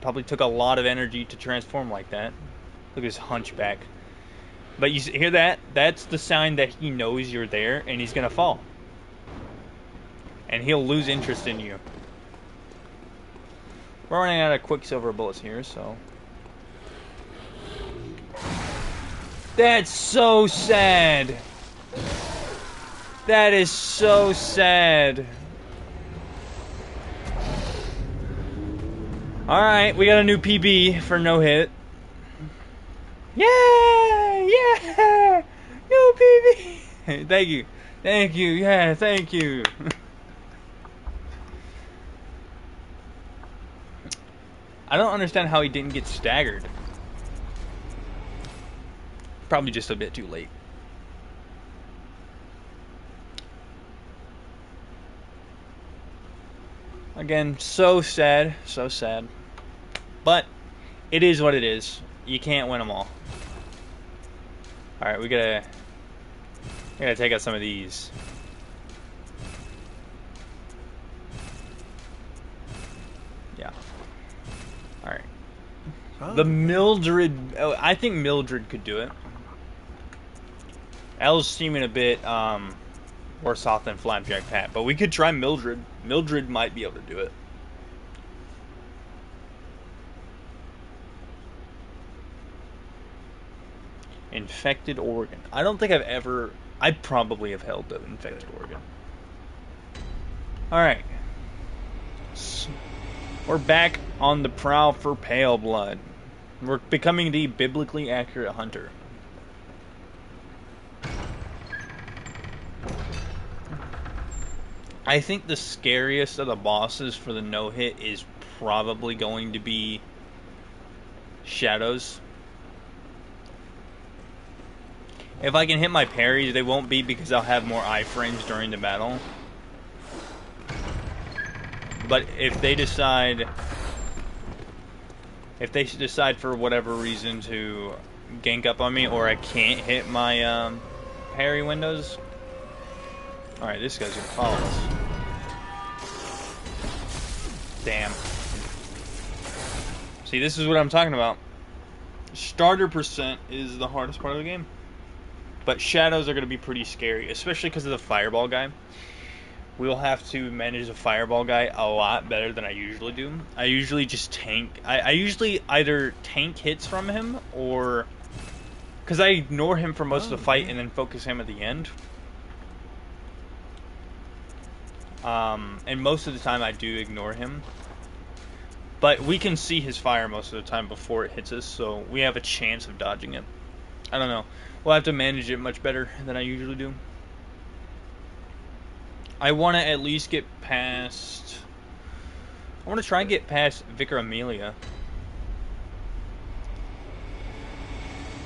probably took a lot of energy to transform like that. Look at his hunchback. But you hear that? That's the sign that he knows you're there, and he's gonna fall. And he'll lose interest in you. We're running out of Quicksilver bullets here, so... That's so sad! That is so sad. Alright, we got a new PB for no hit. Yeah! Yeah! New PB! Thank you. Thank you. Yeah, thank you. I don't understand how he didn't get staggered. Probably just a bit too late. Again, so sad, so sad. But it is what it is. You can't win them all. Alright, we gotta take out some of these. Yeah. Alright. The Mildred... Oh, I think Mildred could do it. Elle's seeming a bit worse off than Flapjack Pat. But we could try Mildred. Mildred might be able to do it. Infected organ. I don't think I've ever... I probably have held the infected organ. Alright. We're back on the prowl for pale blood. We're becoming the biblically accurate hunter. I think the scariest of the bosses for the no-hit is probably going to be Shadows. If I can hit my parries, they won't be because I'll have more iframes during the battle. But if they decide If they decide for whatever reason to gank up on me, or I can't hit my parry windows. Alright, this guy's gonna follow us. Damn. See, this is what I'm talking about. Starter percent is the hardest part of the game. But shadows are going to be pretty scary, especially because of the fireball guy. We'll have to manage the fireball guy a lot better than I usually do. I usually just tank. I usually either tank hits from him, or... because I ignore him for most of the fight and then focus him at the end. And most of the time I do ignore him. But we can see his fire most of the time before it hits us, so we have a chance of dodging it. I don't know. We'll have to manage it much better than I usually do. I want to at least get past... I want to try and get past Vicar Amelia.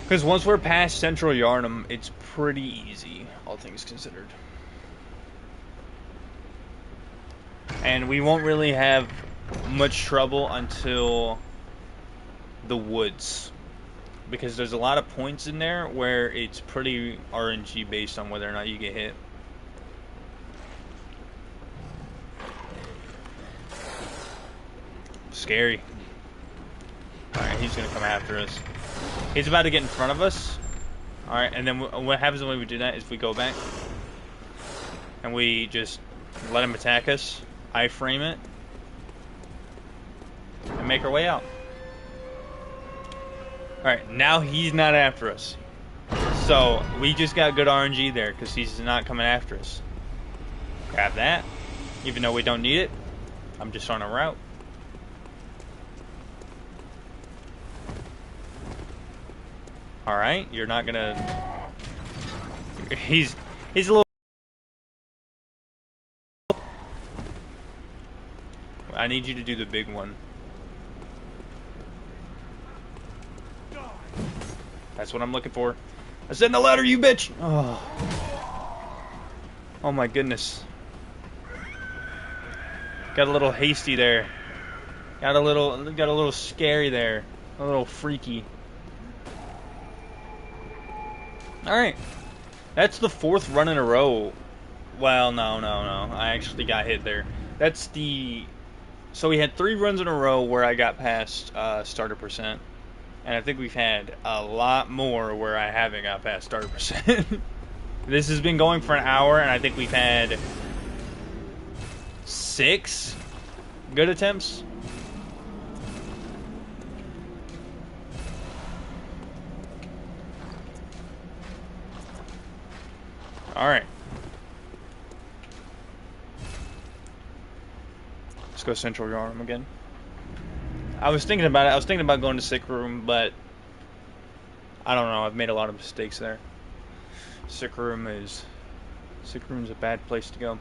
Because once we're past Central Yarnum, it's pretty easy, all things considered. And we won't really have much trouble until the woods. Because there's a lot of points in there where it's pretty RNG based on whether or not you get hit. Scary. Alright, he's gonna come after us. He's about to get in front of us. Alright, and then what happens when we do that is we go back. And we just let him attack us. I frame it. And make our way out. Alright, now he's not after us. So, we just got good RNG there, because he's not coming after us. Grab that. Even though we don't need it. I'm just on a route. Alright, you're not gonna... He's a little... I need you to do the big one. That's what I'm looking for. Ascend the ladder, you bitch! Oh. Oh my goodness. Got a little hasty there. Got a little scary there. A little freaky. Alright. That's the fourth run in a row. Well, no. I actually got hit there. That's the... So we had 3 runs in a row where I got past starter percent. And I think we've had a lot more where I haven't got past starter percent. This has been going for an hour, and I think we've had 6 good attempts. Alright. Let's go Central Yarnum again. I was thinking about it. I was thinking about going to Sick Room, but I don't know. I've made a lot of mistakes there. Sick Room's a bad place to go.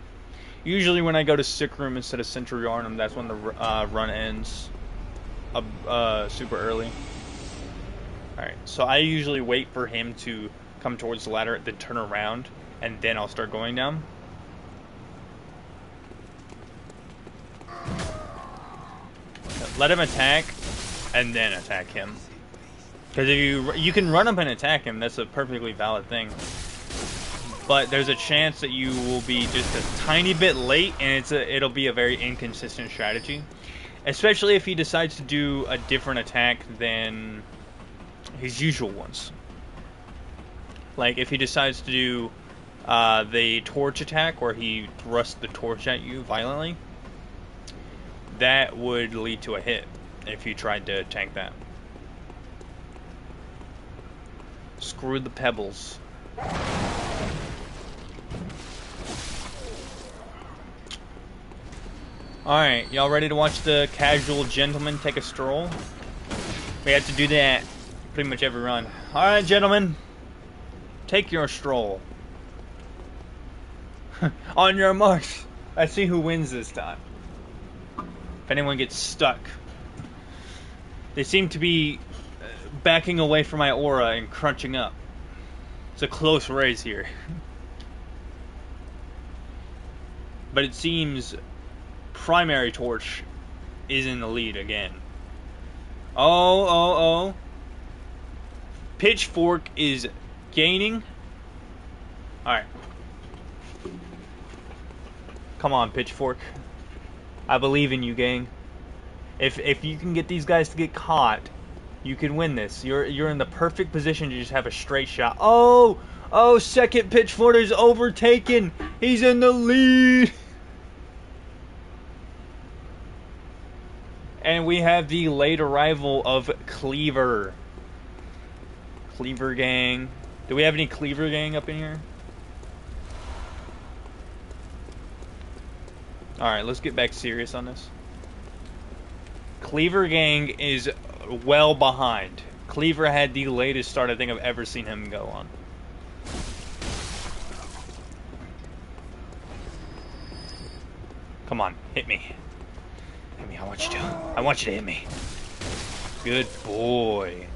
Usually when I go to Sick Room instead of Central Yarnum, that's when the run ends super early. Alright, so I usually wait for him to come towards the ladder, then turn around, and then I'll start going down. Let him attack, and then attack him. Because if you can run up and attack him, that's a perfectly valid thing. But there's a chance that you will be just a tiny bit late, and it'll be a very inconsistent strategy. Especially if he decides to do a different attack than his usual ones. Like if he decides to do the torch attack, where he thrusts the torch at you violently, that would lead to a hit if you tried to tank that. Screw the pebbles. Alright, y'all ready to watch the casual gentleman take a stroll? We have to do that pretty much every run. Alright, gentlemen. Take your stroll. On your march. Let's see who wins this time. If anyone gets stuck. They seem to be backing away from my aura and crunching up. It's a close race here. But it seems Primary Torch is in the lead again. Oh. Pitchfork is gaining. Alright. Come on, Pitchfork. I believe in you, gang. If you can get these guys to get caught, you can win this. You're in the perfect position to just have a straight shot. Oh, second Pitchfork is overtaken. He's in the lead. And we have the late arrival of Cleaver. Cleaver gang. Do we have any Cleaver gang up in here? Alright, let's get back serious on this. Cleaver gang is well behind. Cleaver had the latest start I think I've ever seen him go on. Come on, hit me. Hit me, I want you to. I want you to hit me. Good boy.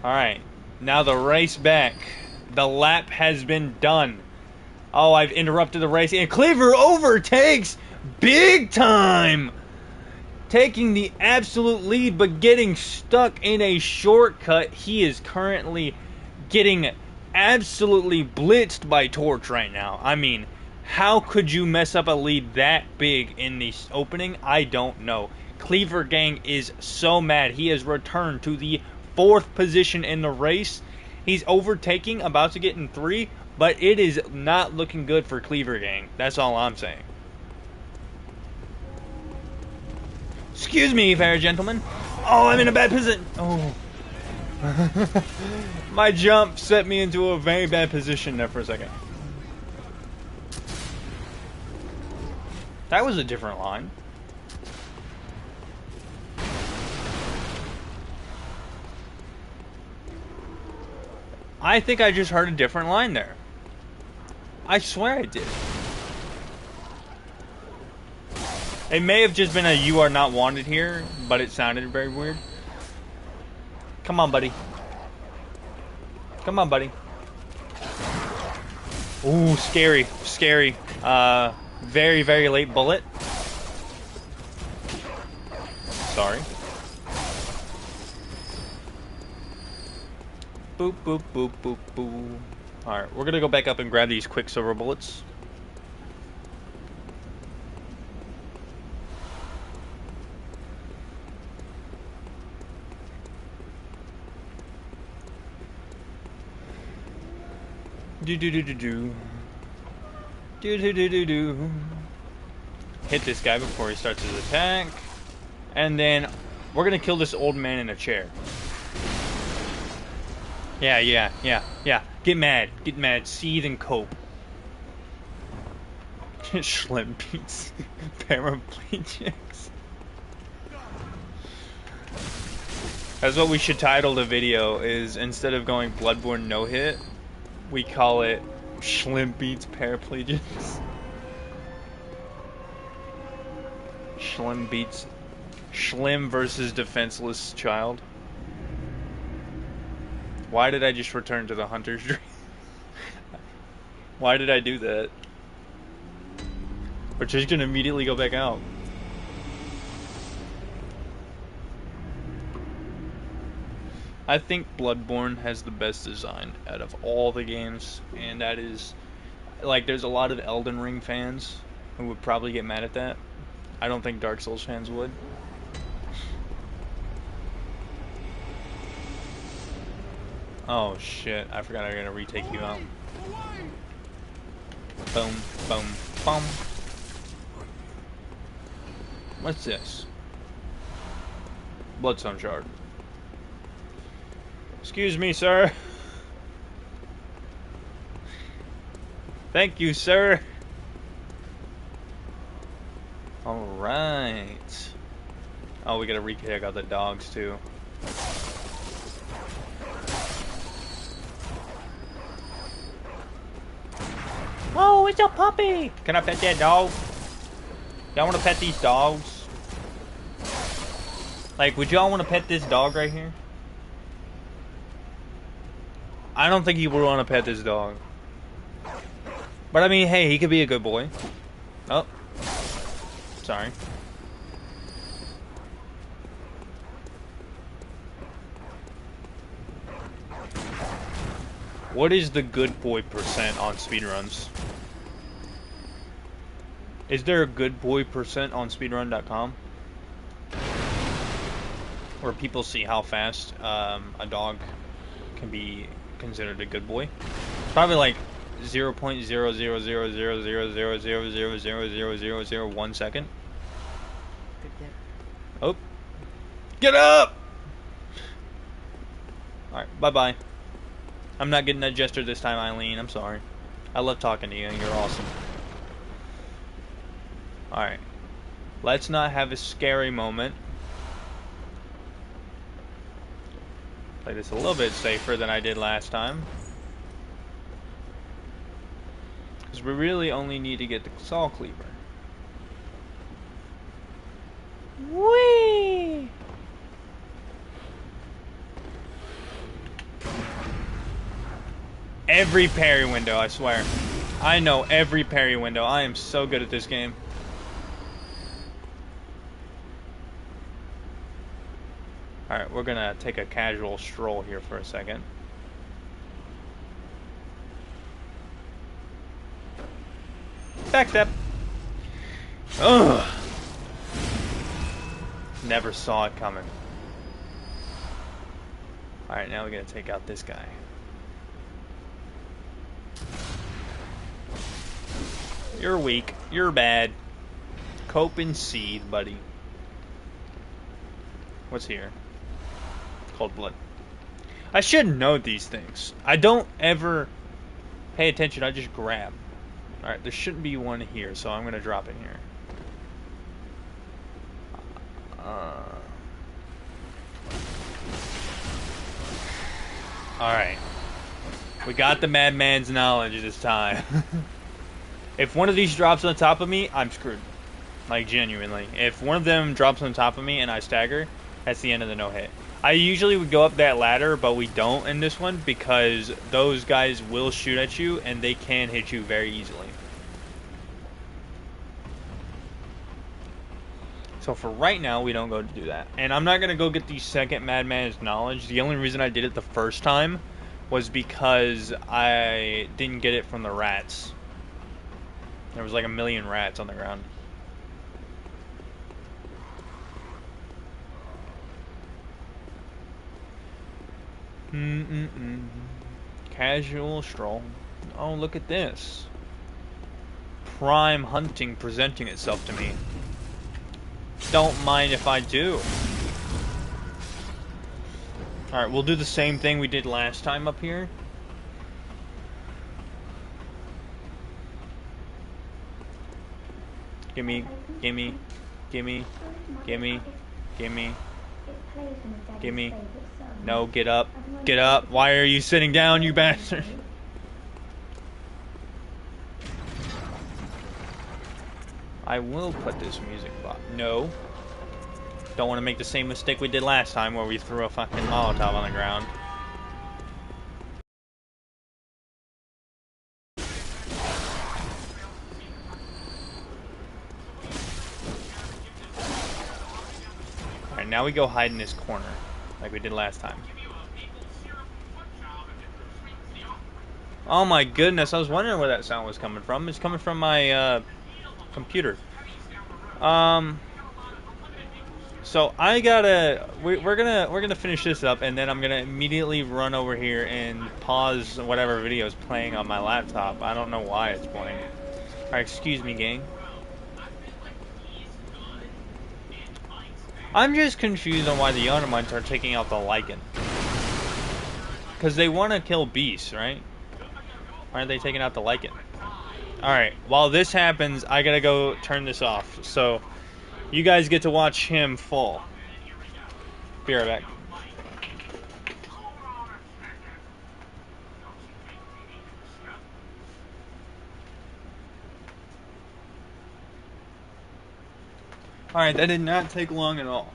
Alright, now the race back. The lap has been done. Oh, I've interrupted the race. And Cleaver overtakes big time. Taking the absolute lead, but getting stuck in a shortcut. He is currently getting absolutely blitzed by Torch right now. I mean, how could you mess up a lead that big in the opening? I don't know. Cleaver gang is so mad. He has returned to the 4th position in the race. He's overtaking, about to get in 3, but it is not looking good for Cleaver gang. That's all I'm saying. Excuse me, fair gentlemen. Oh, I'm in a bad position. Oh. My jump set me into a very bad position there for a second. That was a different line. I think I just heard a different line there. I swear I did. It may have just been a "you are not wanted here," but it sounded very weird. Come on, buddy. Come on, buddy. Ooh, scary. Scary. Very, very late bullet. Sorry. Boop, boop, boop, boop, boop. Alright, we're gonna go back up and grab these Quicksilver bullets. Do-do-do-do-do. Do-do-do-do-do. Hit this guy before he starts his attack. And then we're gonna kill this old man in a chair. Yeah. Get mad, seethe and cope. Schlim beats paraplegics. That's what we should title the video, is instead of going Bloodborne no hit, we call it Schlim beats paraplegics. Schlim versus defenseless child. Why did I just return to the hunter's dream? Why did I do that? We're just gonna immediately go back out. I think Bloodborne has the best design out of all the games, and that is, like, there's a lot of Elden Ring fans who would probably get mad at that. I don't think Dark Souls fans would. Oh shit, I forgot I gotta retake you out. Boom, boom, boom. What's this? Bloodstone shard. Excuse me, sir. Thank you, sir. Alright. Oh, we gotta retake out the dogs, too. Oh, it's a puppy! Can I pet that dog? Y'all wanna pet these dogs? Like, would y'all wanna pet this dog right here? I don't think you would wanna pet this dog. But I mean, hey, he could be a good boy. Oh. Sorry. What is the good boy percent on speedruns? Is there a good boy percent on speedrun.com? Where people see how fast a dog can be considered a good boy? It's probably like 0.000000000000001 second. Oh. Get up! Alright, bye-bye. I'm not getting that gesture this time, Eileen. I'm sorry. I love talking to you. You're awesome. Alright. Let's not have a scary moment. Play this a little bit safer than I did last time. Because we really only need to get the saw cleaver. Whee! Every parry window, I swear. I know every parry window. I am so good at this game. Alright, we're gonna take a casual stroll here for a second. Backstep. Ugh. Never saw it coming. Alright, now we're gonna take out this guy. You're weak. You're bad. Cope and seethe, buddy. What's here? Cold blood. I should know these things. I don't ever pay attention. I just grab. Alright, there shouldn't be one here, so I'm going to drop in here. Alright. We got the madman's knowledge this time. If one of these drops on top of me, I'm screwed. Like, genuinely. If one of them drops on top of me and I stagger, that's the end of the no-hit. I usually would go up that ladder, but we don't in this one because those guys will shoot at you and they can hit you very easily. So for right now, we don't go to do that. And I'm not going to go get the second Madman's Knowledge. The only reason I did it the first time was because I didn't get it from the rats. There was like a million rats on the ground. Casual stroll. Oh, look at this. Prime hunting presenting itself to me. Don't mind if I do. Alright, we'll do the same thing we did last time up here. Gimme, gimme, gimme, gimme, gimme, gimme. No, get up. Get up. Why are you sitting down, you bastard? I will put this music box. No. Don't want to make the same mistake we did last time where we threw a fucking Molotov on the ground. Alright, now we go hide in this corner like we did last time. Oh my goodness, I was wondering where that sound was coming from. It's coming from my computer. So I gotta we're gonna finish this up and then I'm gonna immediately run over here and pause whatever video is playing on my laptop. I don't know why it's playing. Alright, excuse me, gang. I'm just confused on why the Undermines are taking out the Lycan. Because they want to kill beasts, right? Why aren't they taking out the Lycan? Alright, while this happens, I gotta go turn this off. So, you guys get to watch him fall. Be right back. Alright, that did not take long at all.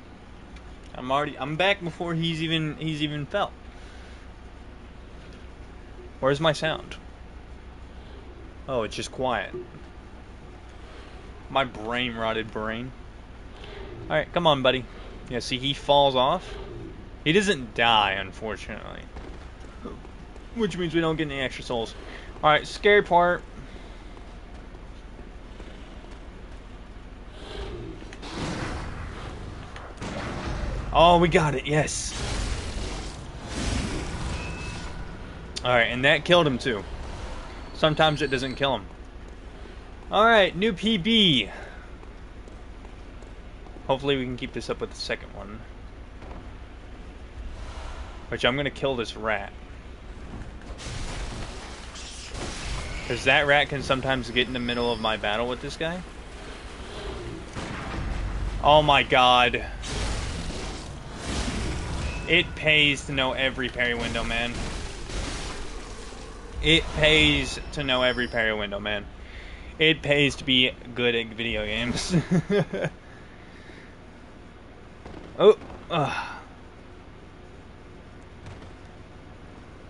I'm back before he's even fell. Where's my sound? Oh, it's just quiet. My brain rotted brain. Alright, come on, buddy. Yeah, see, he falls off. He doesn't die, unfortunately. Which means we don't get any extra souls. Alright, scary part. Oh, we got it, yes. Alright, and that killed him too. Sometimes it doesn't kill him. Alright, new PB. Hopefully we can keep this up with the second one. Which I'm gonna kill this rat. Because that rat can sometimes get in the middle of my battle with this guy. Oh my god. It pays to know every parry window, man. It pays to know every parry window, man. It pays to be good at video games. Oh.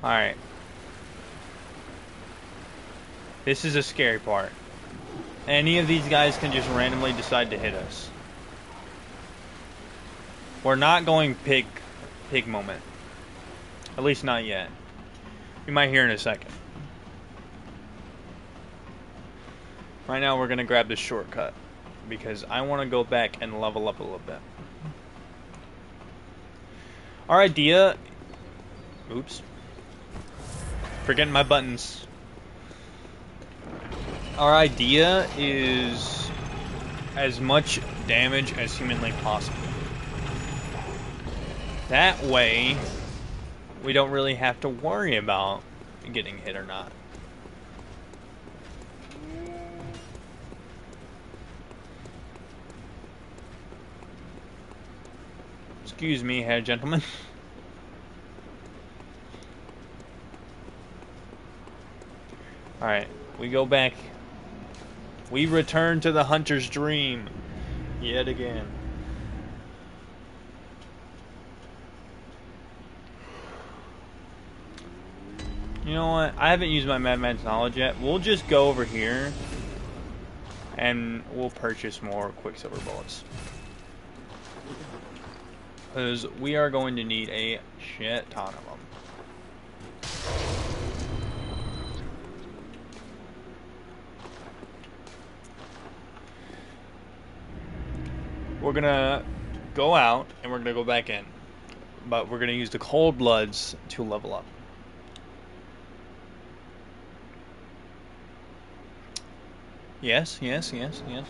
Alright. This is a scary part. Any of these guys can just randomly decide to hit us. We're not going pig moment. At least not yet. You might hear in a second. Right now we're gonna grab this shortcut because I want to go back and level up a little bit. Our idea... Oops. Forgetting my buttons. Our idea is as much damage as humanly possible. That way, we don't really have to worry about getting hit or not. Excuse me, head gentlemen. Alright, we go back. We return to the hunter's dream. Yet again. You know what? I haven't used my Madman's Knowledge yet. We'll just go over here and we'll purchase more Quicksilver bullets. Because we are going to need a shit ton of them. We're gonna go out and we're gonna go back in. But we're gonna use the Cold Bloods to level up. Yes, yes, yes, yes.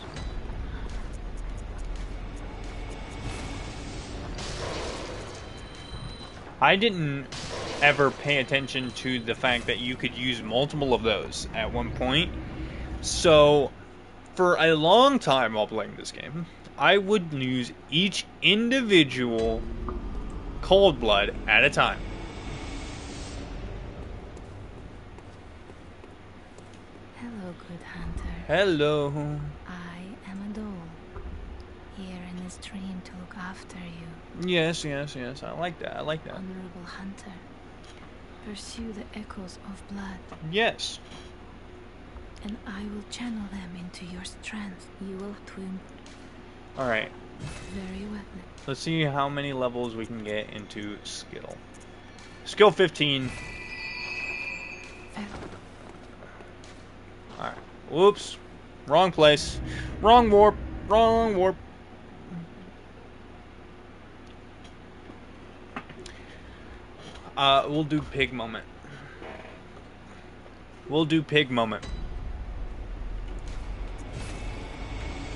I didn't ever pay attention to the fact that you could use multiple of those at one point. So, for a long time while playing this game, I would use each individual Cold Blood at a time. Hello, good hunter. Hello. I am a doll, here in this dream to look after you. Yes, yes, yes. I like that. I like that. Honorable hunter, pursue the echoes of blood, Yes. and I will channel them into your strength. You will twin Alright. very well. Let's see how many levels we can get into skill. Skill 15. Alright. Whoops. Wrong place. Wrong warp. Wrong warp. We'll do pig moment. We'll do pig moment.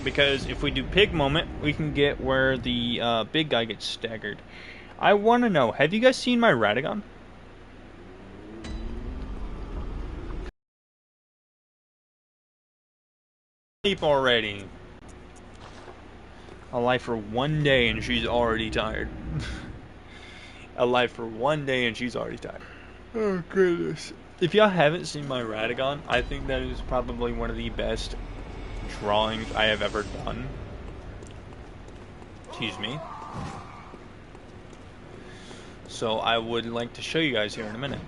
Because if we do pig moment, we can get where the big guy gets staggered. I want to know, have you guys seen my Radagon? Sleep already. A life for one day and she's already tired. A life for one day and she's already tired. Oh goodness. If y'all haven't seen my Radagon, I think that is probably one of the best drawings I have ever done. Excuse me. So I would like to show you guys here in a minute.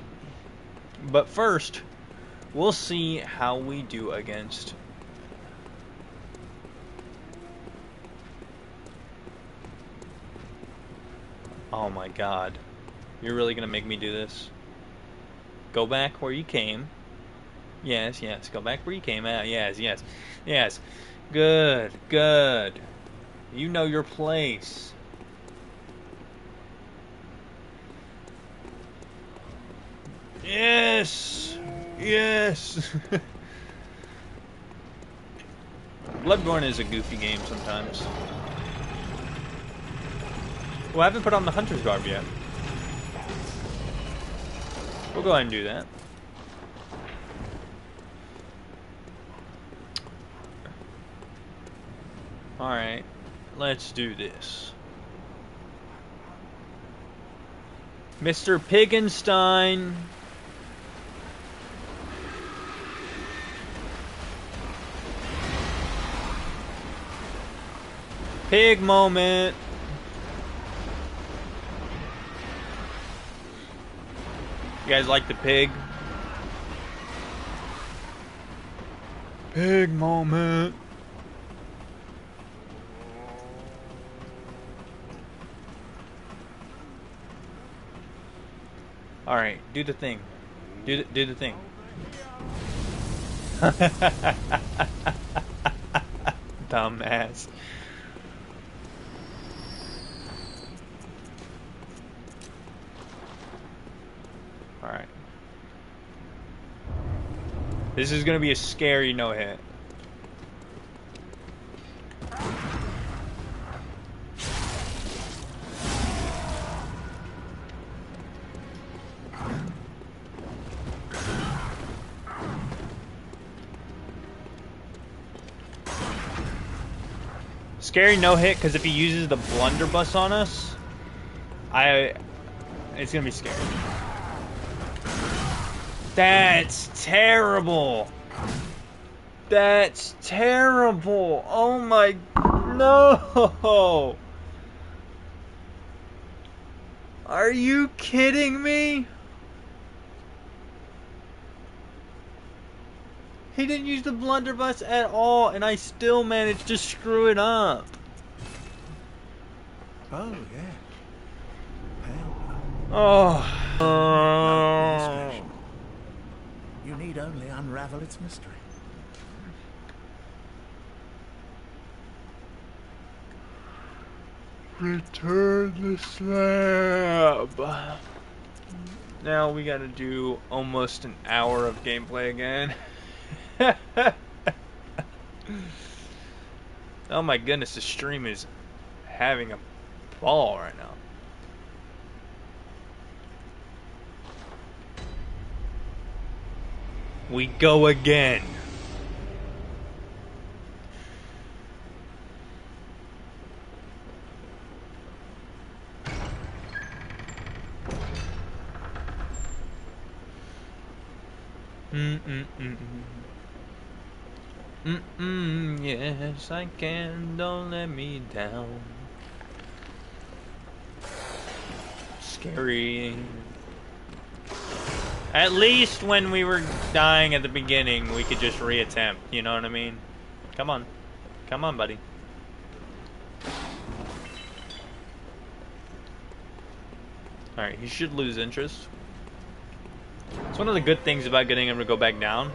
But first, We'll see how we do against. Oh my god. You're really gonna make me do this? Go back where you came. Yes, yes. Go back where you came at. Yes, yes. Yes. Good, good. You know your place. Yes! Yes! Bloodborne is a goofy game sometimes. Well, I haven't put on the Hunter's Garb yet. We'll go ahead and do that. Alright, let's do this. Mr. Piggenstein. Pig moment. You guys like the pig? Pig moment. All right, do the thing. Do the thing. Dumbass. All right. This is gonna be a scary no hit. Scary no hit because if he uses the blunderbuss on us, it's gonna be scary. That's terrible. That's terrible. Oh my, no. Are you kidding me? He didn't use the blunderbuss at all, and I still managed to screw it up. Oh, yeah. Oh. You need only unravel its mystery. Return the slab. Now we gotta do almost an hour of gameplay again. Oh my goodness, the stream is having a ball right now. We go again. Yes, I can. Don't let me down. Scary. At least when we were dying at the beginning, we could just reattempt. You know what I mean? Come on. Come on, buddy. Alright, he should lose interest. It's one of the good things about getting him to go back down.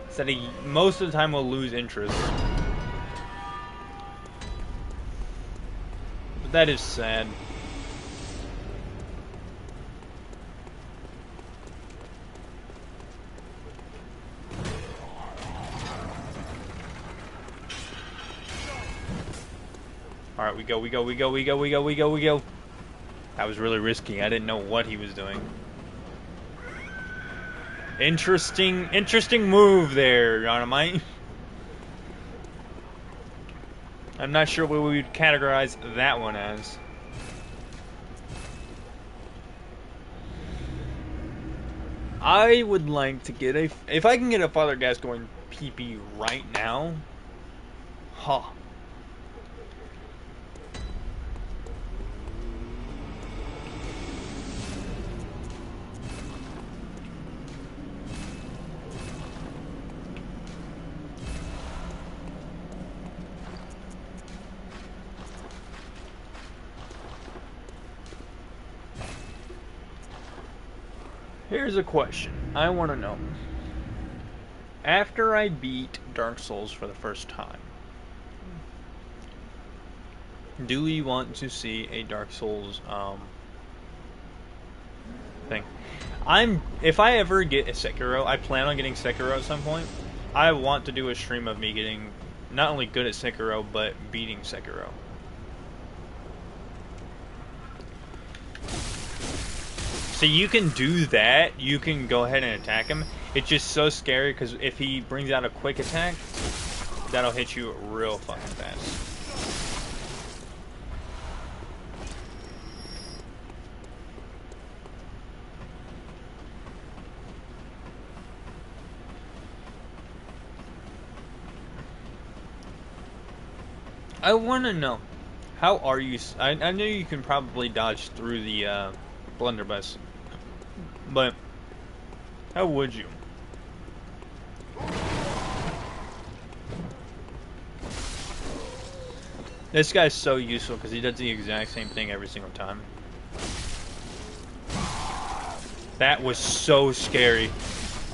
Is that he, most of the time, will lose interest. But that is sad. Alright, we go. That was really risky. I didn't know what he was doing. Interesting move there, Dynamite. I'm not sure what we would categorize that one as. I would like to get a... If I can get a Father Gas going PP right now... Huh. Here's a question I want to know. After I beat Dark Souls for the first time, do we want to see a Dark Souls thing? If I ever get a Sekiro, I plan on getting Sekiro at some point. I want to do a stream of me getting not only good at Sekiro, but beating Sekiro. So you can do that. You can go ahead and attack him. It's just so scary because if he brings out a quick attack, that'll hit you real fucking fast. I want to know, how are you? I know you can probably dodge through the blunderbuss, but how would you? This guy's so useful because he does the exact same thing every single time. That was so scary.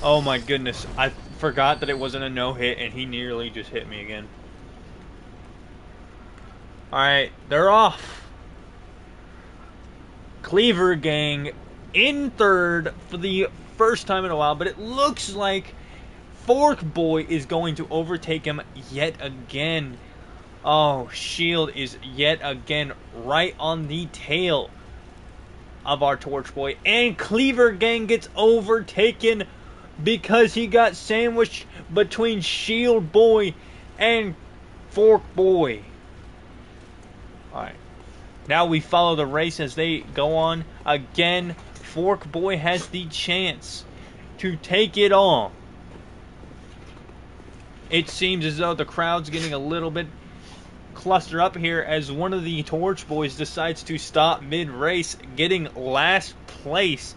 Oh my goodness. I forgot that it wasn't a no-hit and he nearly just hit me again. Alright, they're off. Cleaver Gang in third for the first time in a while, but it looks like Fork Boy is going to overtake him yet again. Oh, Shield is yet again right on the tail of our Torch Boy. And Cleaver Gang gets overtaken because he got sandwiched between Shield Boy and Fork Boy. Alright. Now we follow the race as they go on. Again, Fork Boy has the chance to take it all. It seems as though the crowd's getting a little bit cluster up here as one of the Torch Boys decides to stop mid-race, getting last place.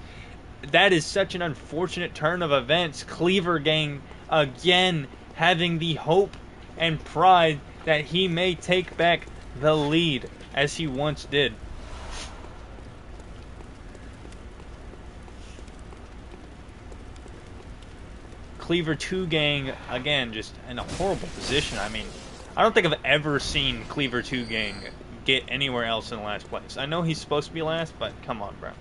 That is such an unfortunate turn of events. Cleaver Gang again having the hope and pride that he may take back the lead as he once did. Cleaver 2 Gang again just in a horrible position. I mean, I don't think I've ever seen Cleaver 2 Gang get anywhere else in last place. I know he's supposed to be last, but come on, bro.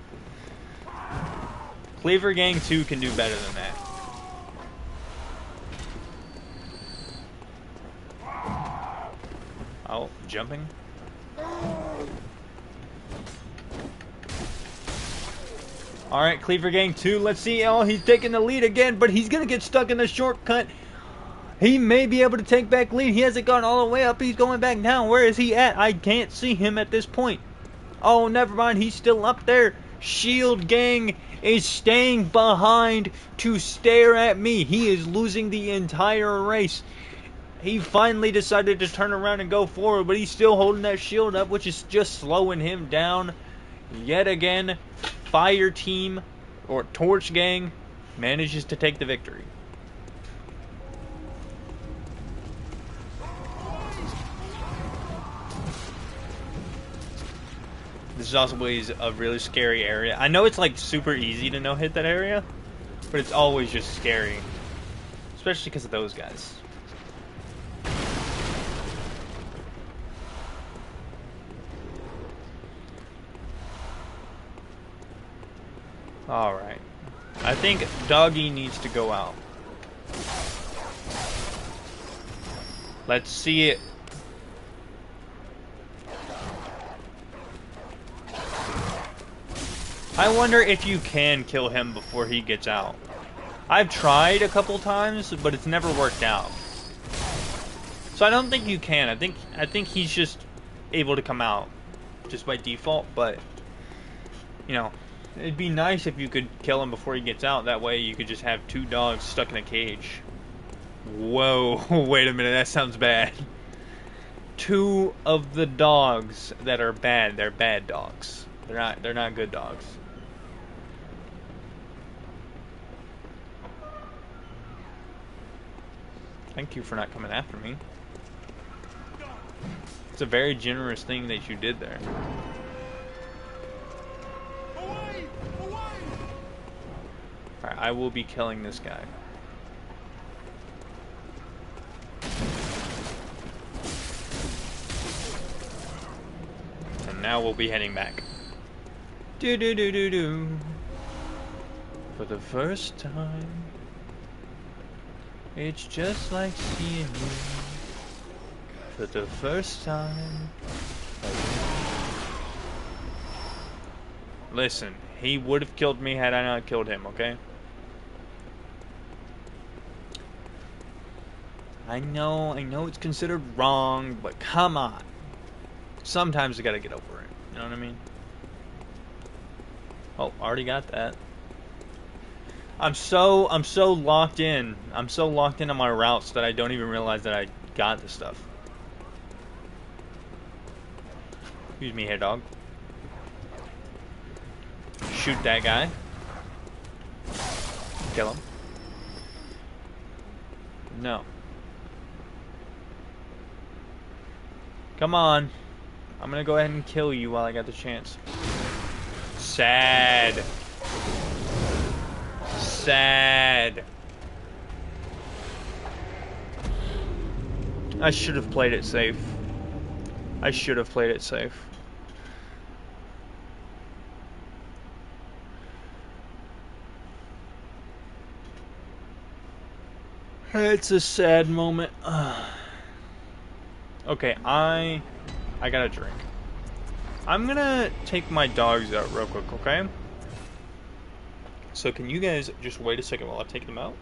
Cleaver Gang 2 can do better than that. Oh, jumping. Alright, Cleaver Gang 2, let's see. Oh, he's taking the lead again, but he's going to get stuck in the shortcut. He may be able to take back lead. He hasn't gone all the way up. He's going back down. Where is he at? I can't see him at this point. Oh, never mind. He's still up there. Shield Gang is staying behind to stare at me. He is losing the entire race. He finally decided to turn around and go forward, but he's still holding that shield up, which is just slowing him down. Yet again, Fire Team, or Torch Gang, manages to take the victory. This is also always a really scary area. I know it's like super easy to no-hit that area, but it's always just scary. Especially because of those guys. Alright. I think Doggy needs to go out. Let's see it. I wonder if you can kill him before he gets out. I've tried a couple times, but it's never worked out. So I don't think you can. I think he's just able to come out just by default, but you know, it'd be nice if you could kill him before he gets out. That way you could just have two dogs stuck in a cage. Whoa, wait a minute, that sounds bad. Two of the dogs that are bad, they're bad dogs. They're not good dogs. Thank you for not coming after me. It's a very generous thing that you did there. Away! Away! I will be killing this guy. And now we'll be heading back. Do do do do do. For the first time, it's just like seeing you. For the first time. Listen, he would have killed me had I not killed him, okay? I know it's considered wrong, but come on. Sometimes you gotta get over it. You know what I mean? Oh, already got that. I'm so locked in. I'm so locked into my routes that I don't even realize that I got this stuff. Excuse me here, dog. Shoot that guy. Kill him. No. Come on. I'm gonna go ahead and kill you while I got the chance. Sad. Sad. I should have played it safe. I should have played it safe. It's a sad moment. Okay, I got a drink. I'm gonna take my dogs out real quick, okay? So can you guys just wait a second while I take them out?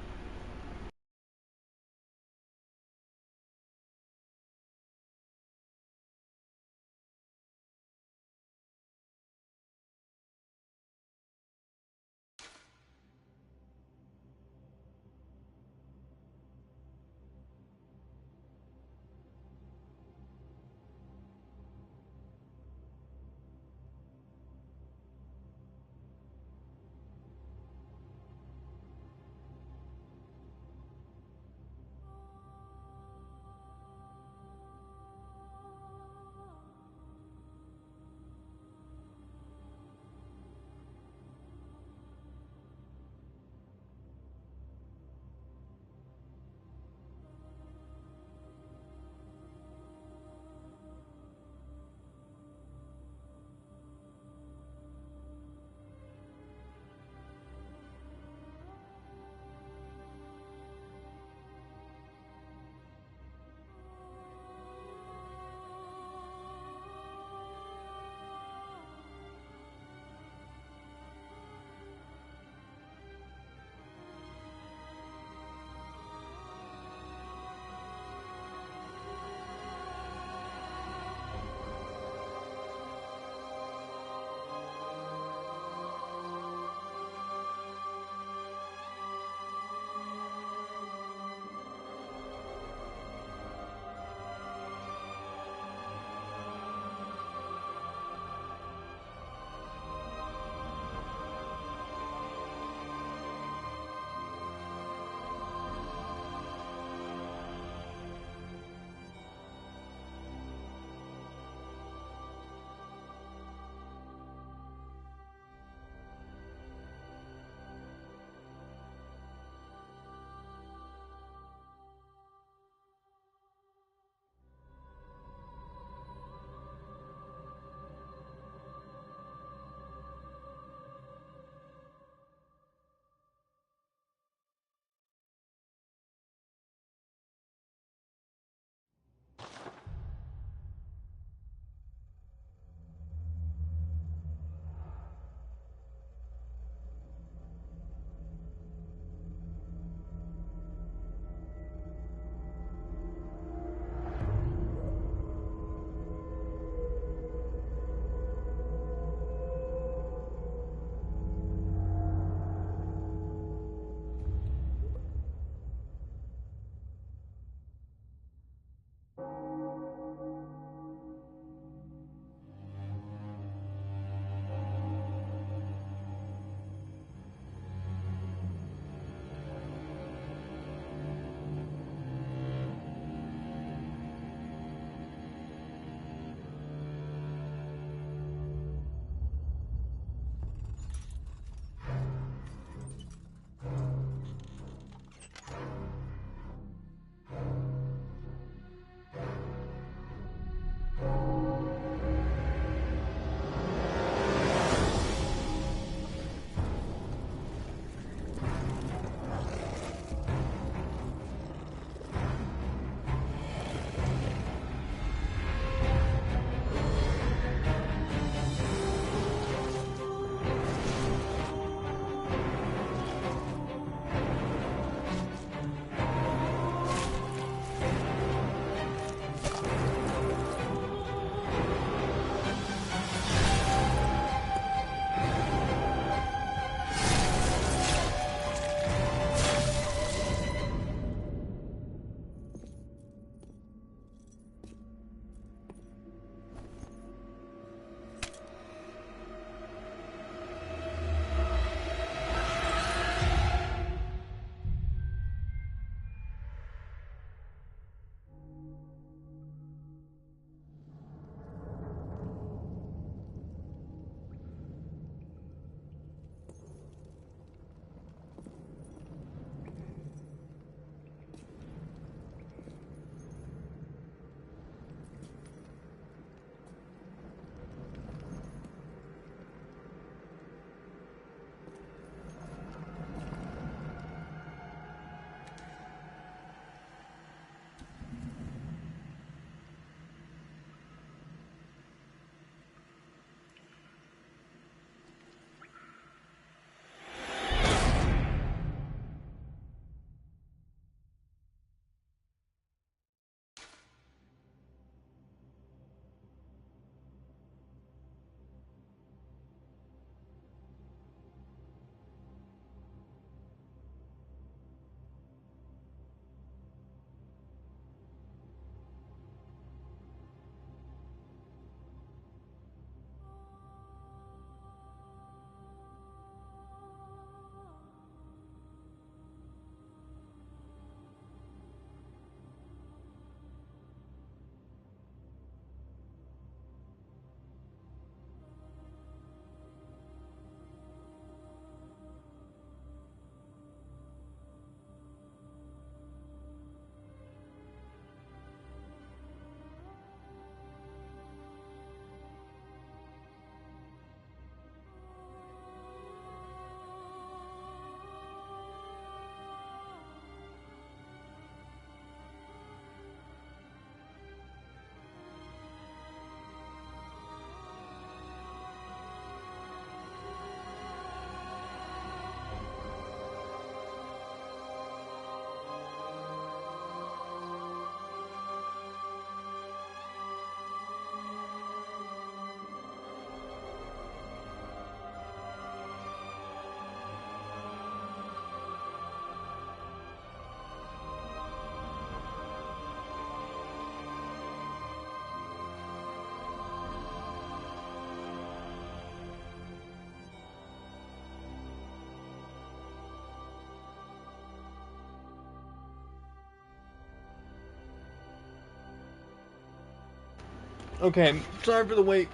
Okay, sorry for the wait.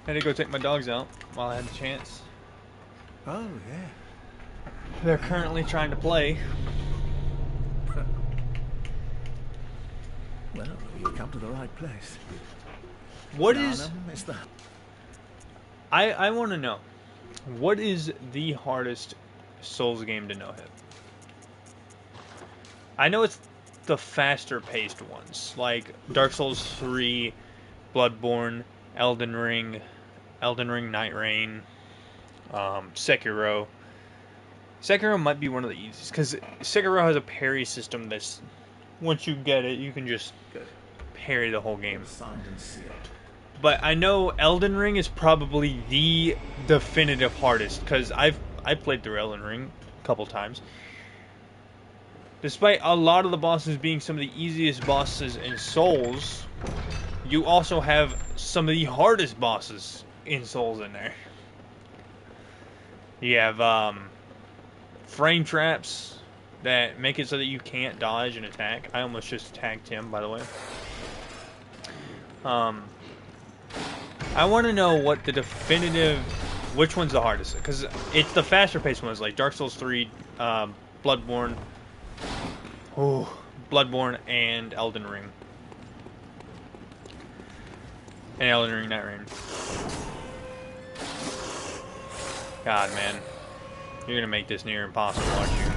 Had to go take my dogs out while I had the chance. Oh, yeah. They're currently trying to play. Well, you've come to the right place. What is... Arnhem is the... I want to know. What is the hardest Souls game to no-hit? I know it's the faster-paced ones, like Dark Souls 3, Bloodborne, Elden Ring, Night Rain, Sekiro. Sekiro might be one of the easiest, because Sekiro has a parry system that's, once you get it, you can just Good. parry the whole game. Signed and sealed. But I know Elden Ring is probably the definitive hardest, because I played through Elden Ring a couple times. Despite a lot of the bosses being some of the easiest bosses in Souls, you also have some of the hardest bosses in Souls in there. You have frame traps that make it so that you can't dodge an attack. I almost just attacked him, by the way. I want to know what the definitive, which one's the hardest, because it's the faster paced ones like Dark Souls 3, Bloodborne, and Elden Ring. And Elden Ring Night Rain. God, man. You're gonna make this near impossible, aren't you?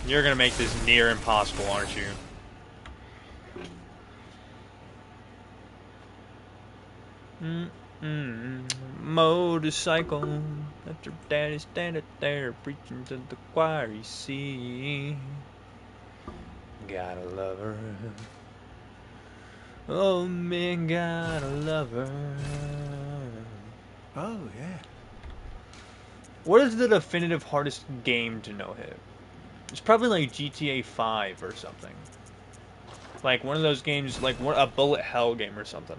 You're gonna make this near impossible, aren't you? Motorcycle. After daddy standing there preaching to the choir, you see. Gotta love her. Oh man, gotta love her. Oh, yeah. What is the definitive hardest game to no-hit? It's probably like GTA 5 or something. Like one of those games, like a bullet hell game or something.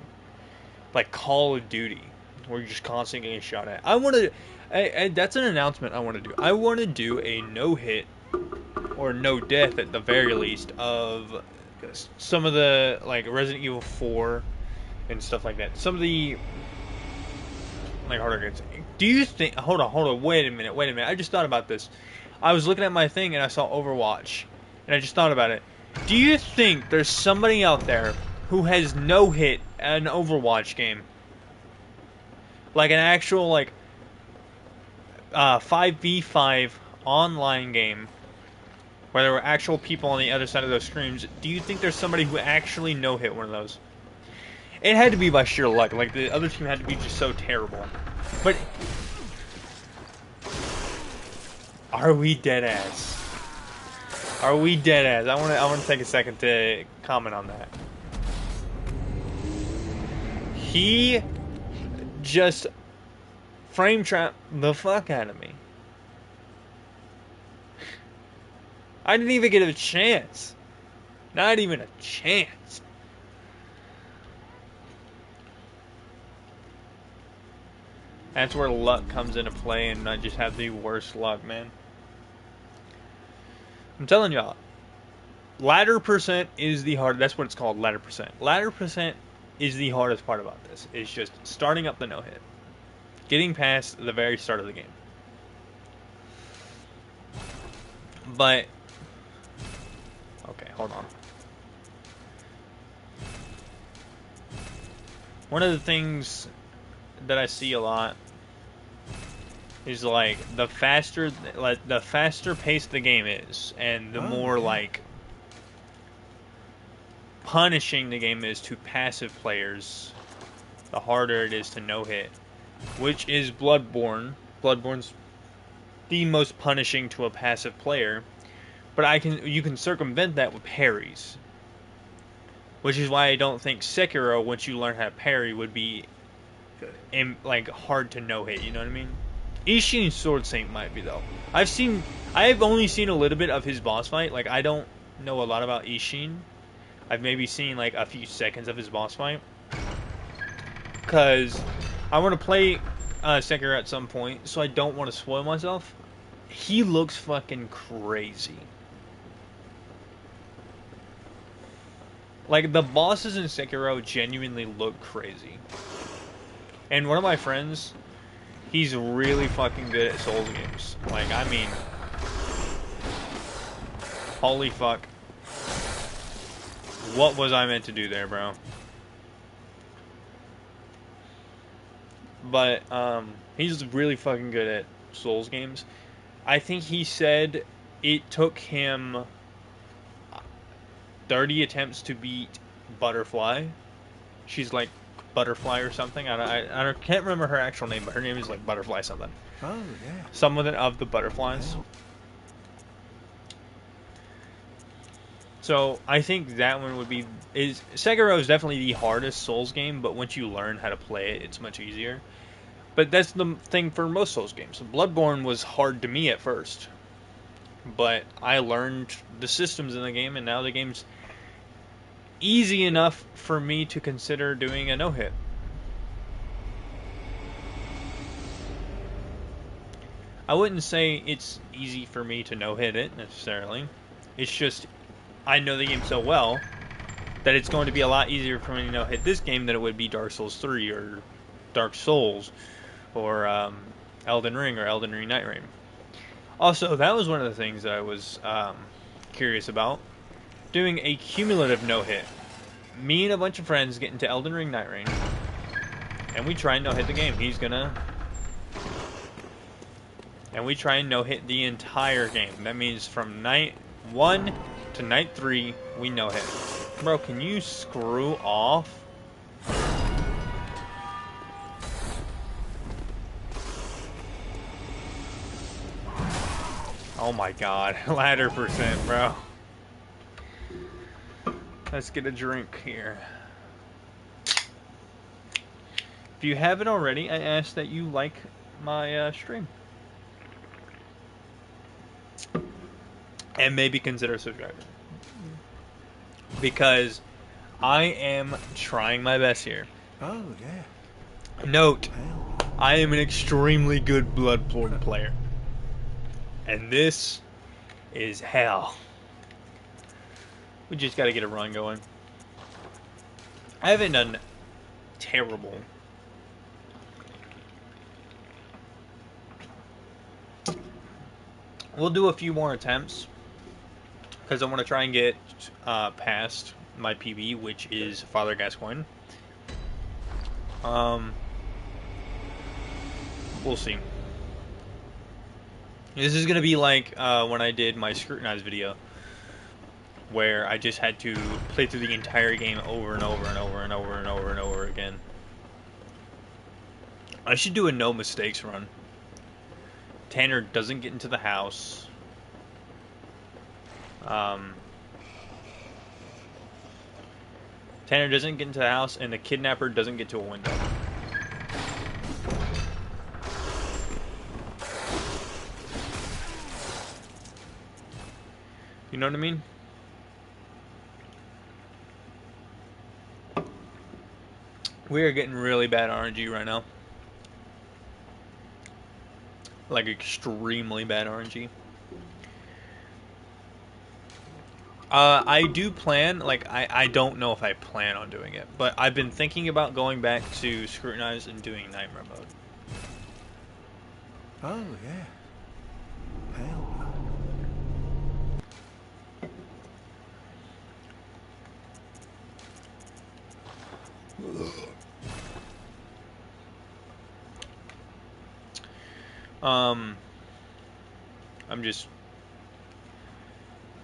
Like Call of Duty, where you're just constantly getting shot at. I want to... that's an announcement I want to do. I want to do a no-hit, or no-death at the very least, of some of the, like, Resident Evil 4 and stuff like that. Some of the... like harder games. Do you think... Hold on, wait a minute. I just thought about this. I was looking at my thing and I saw Overwatch. And I just thought about it. Do you think there's somebody out there who has no-hit an Overwatch game? Like an actual, like, 5v5 online game where there were actual people on the other side of those screens. Do you think there's somebody who actually no-hit one of those? It had to be by sheer luck. Like, the other team had to be just so terrible. But... are we dead ass? Are we dead ass? I want to take a second to comment on that. He just frame trapped the fuck out of me. I didn't even get a chance. Not even a chance. That's where luck comes into play, and I just have the worst luck, man. I'm telling y'all, ladder percent is the hard. That's what it's called, ladder percent. Ladder percent is the hardest part about this. It's just starting up the no-hit, getting past the very start of the game. But okay, hold on. One of the things that I see a lot is like the faster paced the game is, and the more like punishing the game is to passive players, the harder it is to no-hit, which is Bloodborne. Bloodborne's the most punishing to a passive player, but you can circumvent that with parries, which is why I don't think Sekiro, once you learn how to parry, would be like hard to no-hit. You know what I mean? Ishin's Sword Saint might be though. I've only seen a little bit of his boss fight. Like, I don't know a lot about Ishin. I've maybe seen like a few seconds of his boss fight, cause I want to play Sekiro at some point, so I don't want to spoil myself. He looks fucking crazy. Like, the bosses in Sekiro genuinely look crazy. And one of my friends, he's really fucking good at Souls games. Like, I mean, holy fuck. What was I meant to do there, bro? But, he's really fucking good at Souls games. I think he said it took him 30 attempts to beat Butterfly. She's like Butterfly or something. I can't remember her actual name, but her name is like Butterfly something. Oh, yeah. Someone of the butterflies. Hell. So I think that one would be Sekiro is definitely the hardest Souls game, but once you learn how to play it, it's much easier. But that's the thing for most Souls games. Bloodborne was hard to me at first, but I learned the systems in the game, and now the game's easy enough for me to consider doing a no-hit. I wouldn't say it's easy for me to no-hit it, necessarily. It's just, I know the game so well that it's going to be a lot easier for me to no-hit this game than it would be Dark Souls 3 or Dark Souls or Elden Ring or Elden Ring Night Rain. Also, that was one of the things that I was curious about. Doing a cumulative no-hit. Me and a bunch of friends get into Elden Ring Night Rain, and we try and no-hit the game. And we try and no-hit the entire game. That means from night 1 to night 3, we no-hit. Bro, can you screw off? Oh my god. Ladder percent, bro. Let's get a drink here. If you haven't already, I ask that you like my stream. And maybe consider subscribing. Because I am trying my best here. Oh, yeah. Note, Hell. I am an extremely good Bloodborne player. And this is hell. We just gotta get a run going. I haven't done terrible. We'll do a few more attempts. Because I want to try and get past my PB, which is Father Gascoigne. We'll see. This is going to be like when I did my scrutinized video, where I just had to play through the entire game over and over and over and over and over and over again. I should do a no mistakes run. Tanner doesn't get into the house. Tanner doesn't get into the house, and the kidnapper doesn't get to a window. You know what I mean? We are getting really bad RNG right now. Like, extremely bad RNG. I do plan, like, I don't know if I plan on doing it, but I've been thinking about going back to Scrutinize and doing Nightmare mode. Oh, yeah. Hell.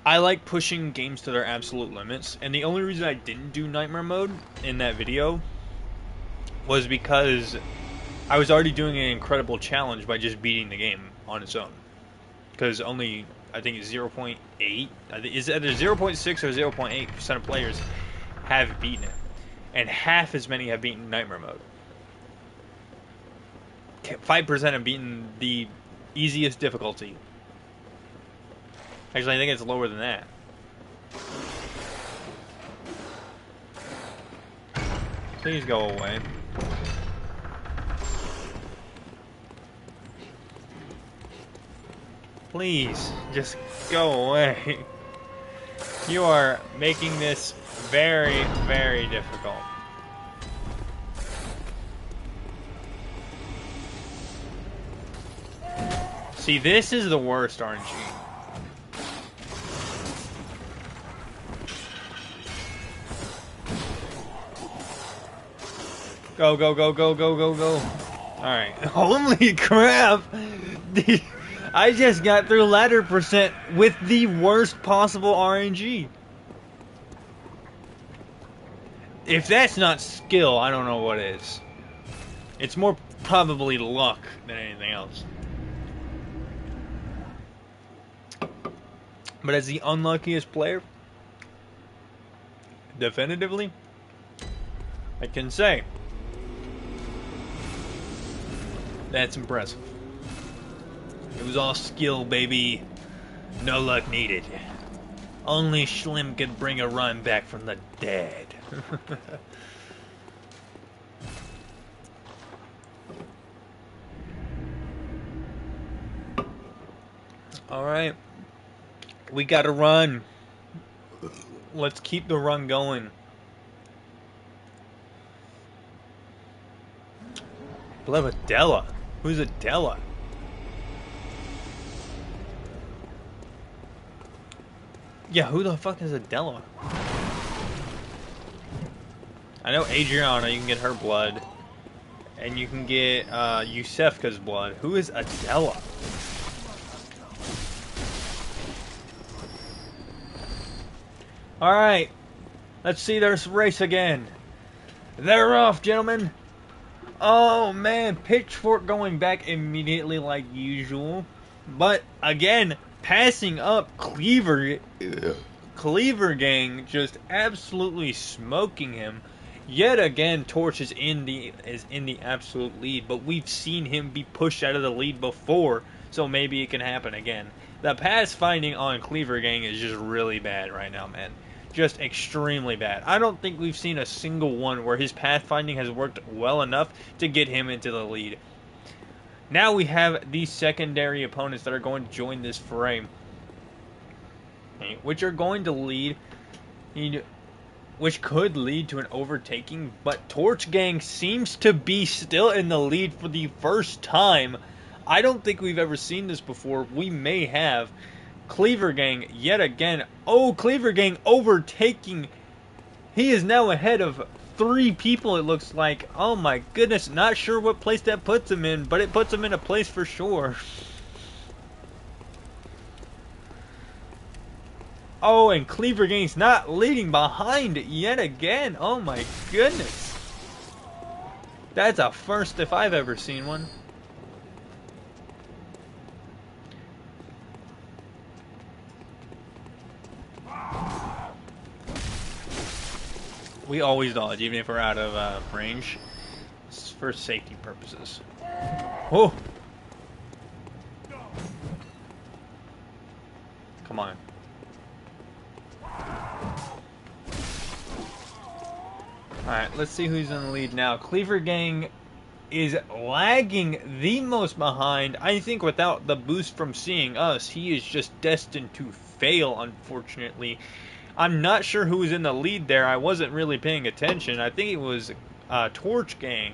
I like pushing games to their absolute limits, and the only reason I didn't do Nightmare mode in that video was because I was already doing an incredible challenge by just beating the game on its own. Because only, I think it's 0.8, is either 0.6 or 0.8% of players have beaten it. And half as many have beaten Nightmare mode. 5% have beaten the easiest difficulty. Actually, I think it's lower than that. Please go away. Please, just go away. You are making this very, very difficult. See, this is the worst RNG. Go, go, go, go, go, go, go. Alright. Holy crap! I just got through ladder percent with the worst possible RNG. If that's not skill, I don't know what is. It's more probably luck than anything else. But as the unluckiest player, definitively, I can say that's impressive. It was all skill, baby. No luck needed. Only Schlim could bring a run back from the dead. Alright. We gotta run. Let's keep the run going. Blood with Della. Who's Adela? Yeah, who the fuck is Adela? I know Adriana, you can get her blood. And you can get Yusefka's blood. Who is Adela? Alright. Let's see this race again. They're off, gentlemen. Oh man, Pitchfork going back immediately like usual. But again, passing up Cleaver Gang, just absolutely smoking him. Yet again, Torch is in the absolute lead, but we've seen him be pushed out of the lead before, so maybe it can happen again. The pass finding on Cleaver Gang is just really bad right now, man. Just extremely bad. I don't think we've seen a single one where his pathfinding has worked well enough to get him into the lead. Now we have these secondary opponents that are going to join this fray, which are going to lead, which could lead to an overtaking, but Torch Gang seems to be still in the lead for the first time. I don't think we've ever seen this before. We may have. Cleaver Gang yet again. Oh, Cleaver Gang overtaking. He is now ahead of 3 people, it looks like. Oh my goodness, not sure what place that puts him in, but it puts him in a place for sure. Oh, and Cleaver Gang's not leading behind yet again. Oh my goodness. That's a first if I've ever seen one. We always dodge, even if we're out of range. It's for safety purposes. Oh! Come on. Alright, let's see who's in the lead now. Cleaver Gang is lagging the most behind. I think without the boost from seeing us, he is just destined to fail, unfortunately. I'm not sure who was in the lead there. I wasn't really paying attention. I think it was Torch Gang.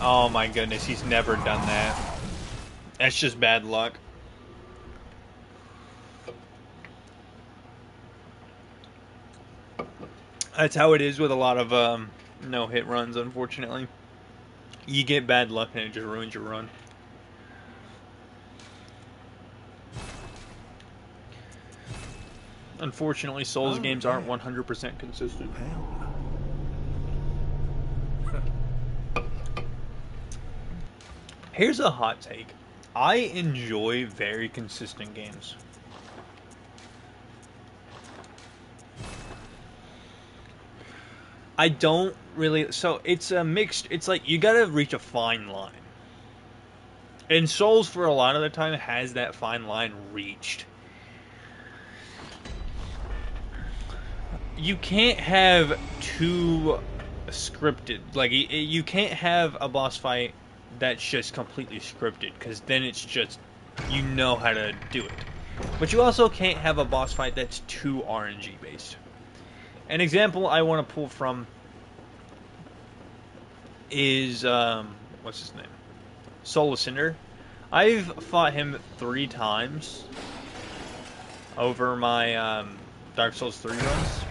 Oh my goodness, he's never done that. That's just bad luck. That's how it is with a lot of no-hit runs, unfortunately. You get bad luck and it just ruins your run. Unfortunately, Souls games aren't 100% consistent. Here's a hot take. I enjoy very consistent games. I don't really... So, it's a mixed... It's like, you gotta reach a fine line. And Souls, for a lot of the time, has that fine line reached. you can't have too scripted. Like you can't have a boss fight that's just completely scripted, because then it's just you know how to do it. But you also can't have a boss fight that's too RNG based. An example I want to pull from is what's his name? Soul of Cinder. I've fought him 3 times over my Dark Souls 3 runs.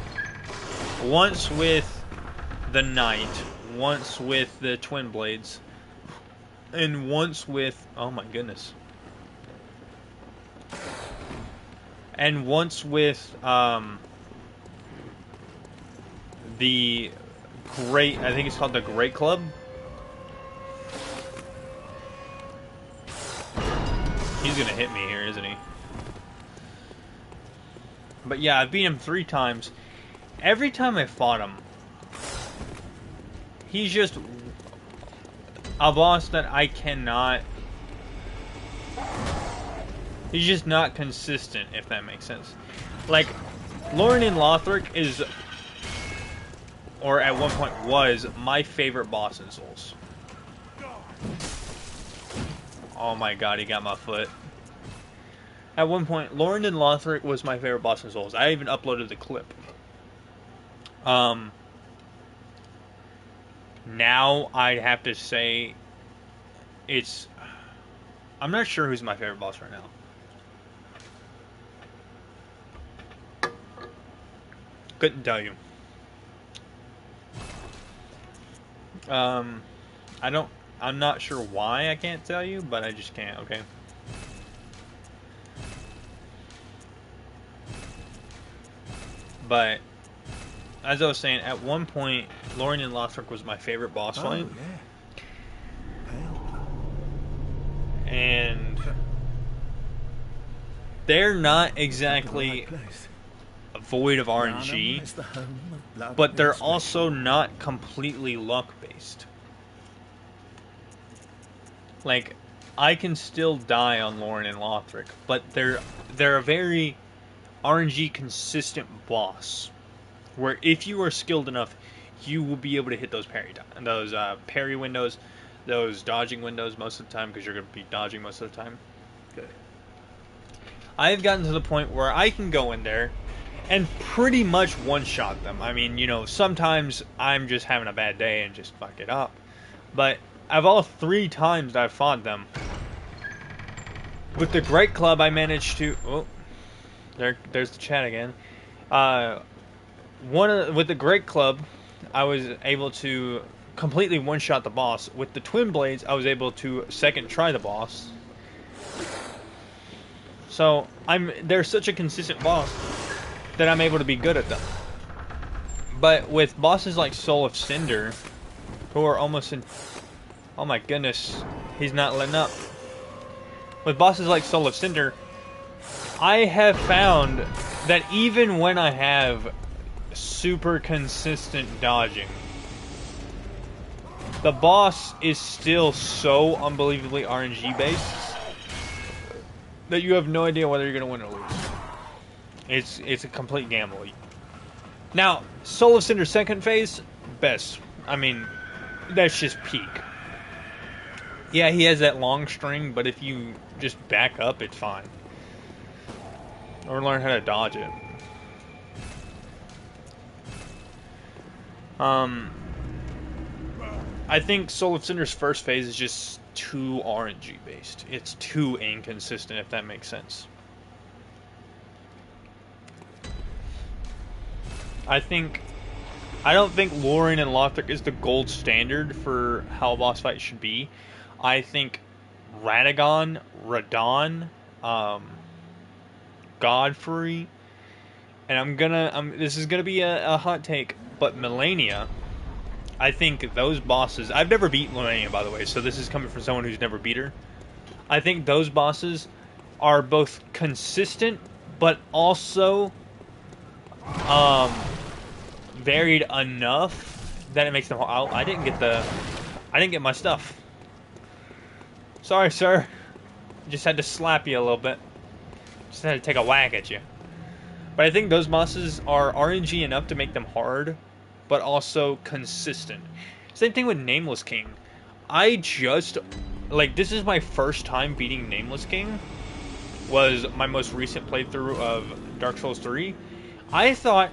Once with the Knight, once with the Twin Blades, and once with, oh my goodness, and once with the Great, I think it's called the Great Club. He's gonna hit me here, isn't he? But yeah, I've beat him 3 times. Every time I fought him, he's just a boss that I cannot... He's just not consistent, if that makes sense. Like, Lauren in Lothric is, or at one point was, my favorite boss in Souls. Oh my god, he got my foot. At one point, Lauren in Lothric was my favorite boss in Souls. I even uploaded the clip. Now I'd have to say it's... I'm not sure who's my favorite boss right now. Couldn't tell you. I'm not sure why I can't tell you, but I just can't, okay? But as I was saying, at one point, Lauren in Lothric was my favorite boss fight. Yeah. Pale. And they're not exactly void of RNG, but they're also not completely luck-based. Like, I can still die on Lauren and Lothric, but they're a very RNG consistent boss, where if you are skilled enough, you will be able to hit those parry windows, those dodging windows most of the time, because you're going to be dodging most of the time. Good. I've gotten to the point where I can go in there and pretty much one-shot them. I mean, you know, sometimes I'm just having a bad day and just fuck it up. But of all 3 times that I've fought them, with the Great Club I managed to... Oh, there's the chat again. With the Great Club, I was able to completely one-shot the boss. With the Twin Blades, I was able to second try the boss. So they're such a consistent boss that I'm able to be good at them. But with bosses like Soul of Cinder, who are almost in... Oh my goodness, he's not letting up. With bosses like Soul of Cinder, I have found that even when I have super consistent dodging, the boss is still so unbelievably RNG based that you have no idea whether you're going to win or lose. It's a complete gamble. Now, Soul of Cinder's second phase, best. I mean, that's just peak. Yeah, he has that long string, but if you just back up, it's fine. Or learn how to dodge it. I think Soul of Cinder's first phase is just too RNG based. It's too inconsistent, if that makes sense. I don't think Lauren and Lothric is the gold standard for how a boss fight should be. I think Radon, Godfrey, and this is gonna be a hot take, but Melania, I think those bosses... I've never beat Melania, by the way, so this is coming from someone who's never beat her. I think those bosses are both consistent, but also varied enough that it makes them... Oh, I didn't get my stuff. Sorry, sir. Just had to slap you a little bit. Just had to take a whack at you. But I think those bosses are RNG enough to make them hard, but also consistent. Same thing with Nameless King. I just, like, this is my first time beating Nameless King. Was my most recent playthrough of Dark Souls 3. I thought,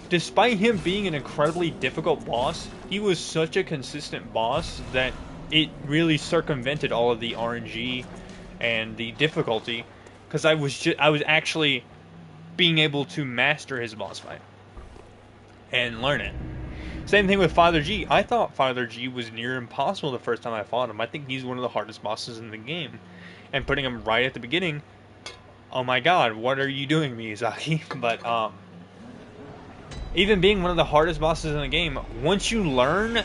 despite him being an incredibly difficult boss, he was such a consistent boss that it really circumvented all of the RNG and the difficulty, because I was actually being able to master his boss fight and learn it. Same thing with Father G. I thought Father G was near impossible the first time I fought him. I think he's one of the hardest bosses in the game. And putting him right at the beginning, oh my god, what are you doing, Miyazaki? But, even being one of the hardest bosses in the game, once you learn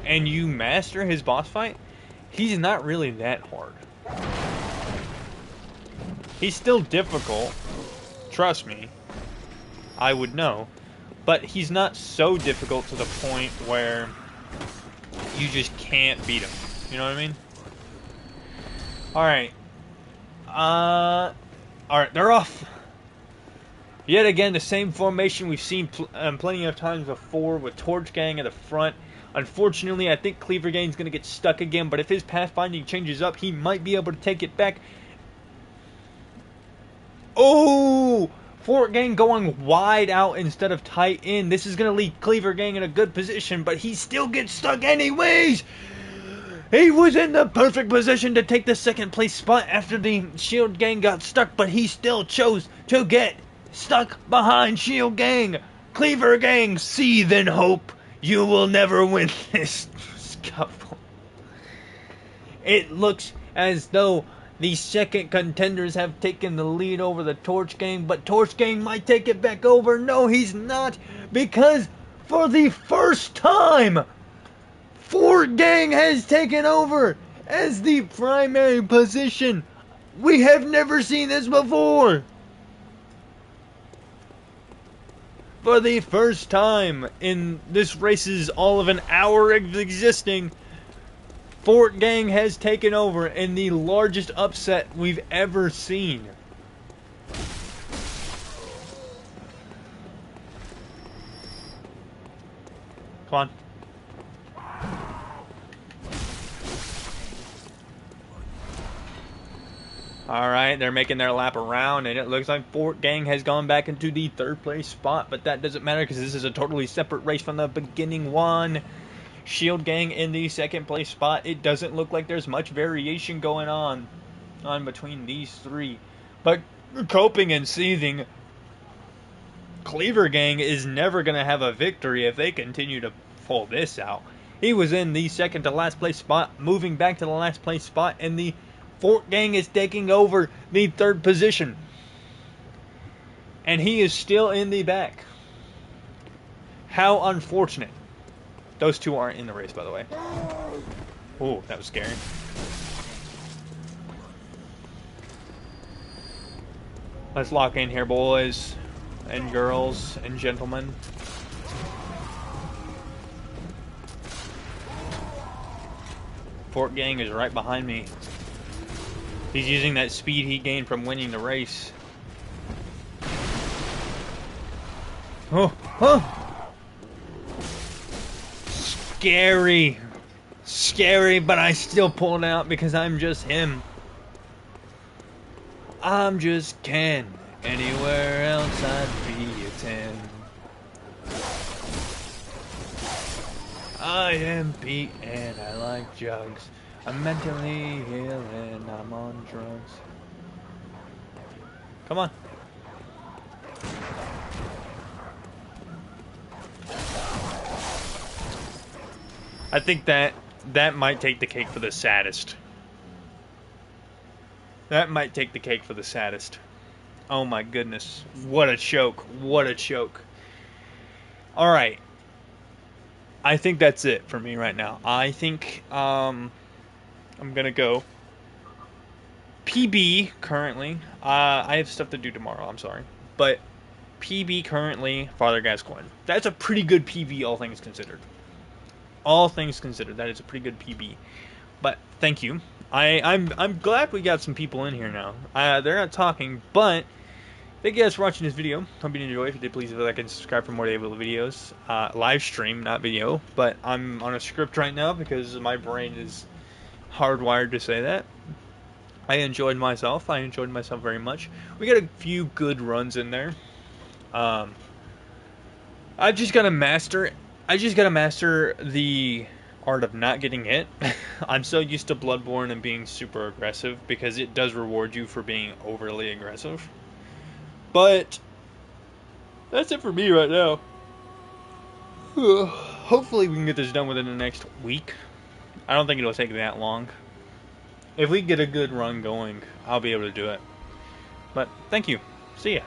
and you master his boss fight, he's not really that hard. He's still difficult, trust me, I would know, but he's not so difficult to the point where you just can't beat him. You know what I mean? Alright. Alright, they're off. Yet again, the same formation we've seen plenty of times before, with Torch Gang at the front. Unfortunately, I think Cleaver Gang's going to get stuck again, but if his pathfinding changes up, he might be able to take it back. Oh! Fort Gang going wide out instead of tight in. This is going to leave Cleaver Gang in a good position, but he still gets stuck anyways! He was in the perfect position to take the second place spot after the Shield Gang got stuck, but he still chose to get stuck behind Shield Gang. Cleaver Gang, seethe in hope. You will never win this scuffle. It looks as though the second contenders have taken the lead over the Torch Gang, but Torch Gang might take it back over. No, he's not, because for the first time, Fort Gang has taken over as the primary position. We have never seen this before. For the first time in this race's all of an hour of existing, Fort Gang has taken over in the largest upset we've ever seen. Come on. Alright, they're making their lap around, and it looks like Fort Gang has gone back into the third place spot, but that doesn't matter because this is a totally separate race from the beginning one. Shield Gang in the second place spot. It doesn't look like there's much variation going on between these three, but coping and seething, Cleaver Gang is never going to have a victory if they continue to pull this out. He was in the second to last place spot, moving back to the last place spot, and the Fort Gang is taking over the third position. And he is still in the back. How unfortunate. Those two aren't in the race, by the way. Oh, that was scary. Let's lock in here, boys and girls and gentlemen. Fort Gang is right behind me. He's using that speed he gained from winning the race. Oh, oh! Scary. Scary, but I still pulled out because I'm just him. I'm just Ken. Anywhere else I'd be a 10. I am Pete and I like jugs. I'm mentally ill and I'm on drugs. Come on. I think that might take the cake for the saddest. That might take the cake for the saddest. Oh my goodness. What a choke. What a choke. Alright. I think that's it for me right now. I think I'm gonna go PB currently. I have stuff to do tomorrow, I'm sorry. But PB currently, Father Gascoigne. That's a pretty good PB, all things considered. All things considered, that is a pretty good PB. But thank you. I'm glad we got some people in here now. They're not talking, but Thank you guys for watching this video. Hope you enjoyed. If you did, please like and subscribe for more daily videos. Live stream, not video, but I'm on a script right now because my brain is hardwired to say that. I enjoyed myself. I enjoyed myself very much. We got a few good runs in there. I just gotta master. I just gotta master the art of not getting hit. I'm so used to Bloodborne and being super aggressive because it does reward you for being overly aggressive. But that's it for me right now. Hopefully we can get this done within the next week. I don't think it'll take that long. If we get a good run going, I'll be able to do it. But thank you. See ya.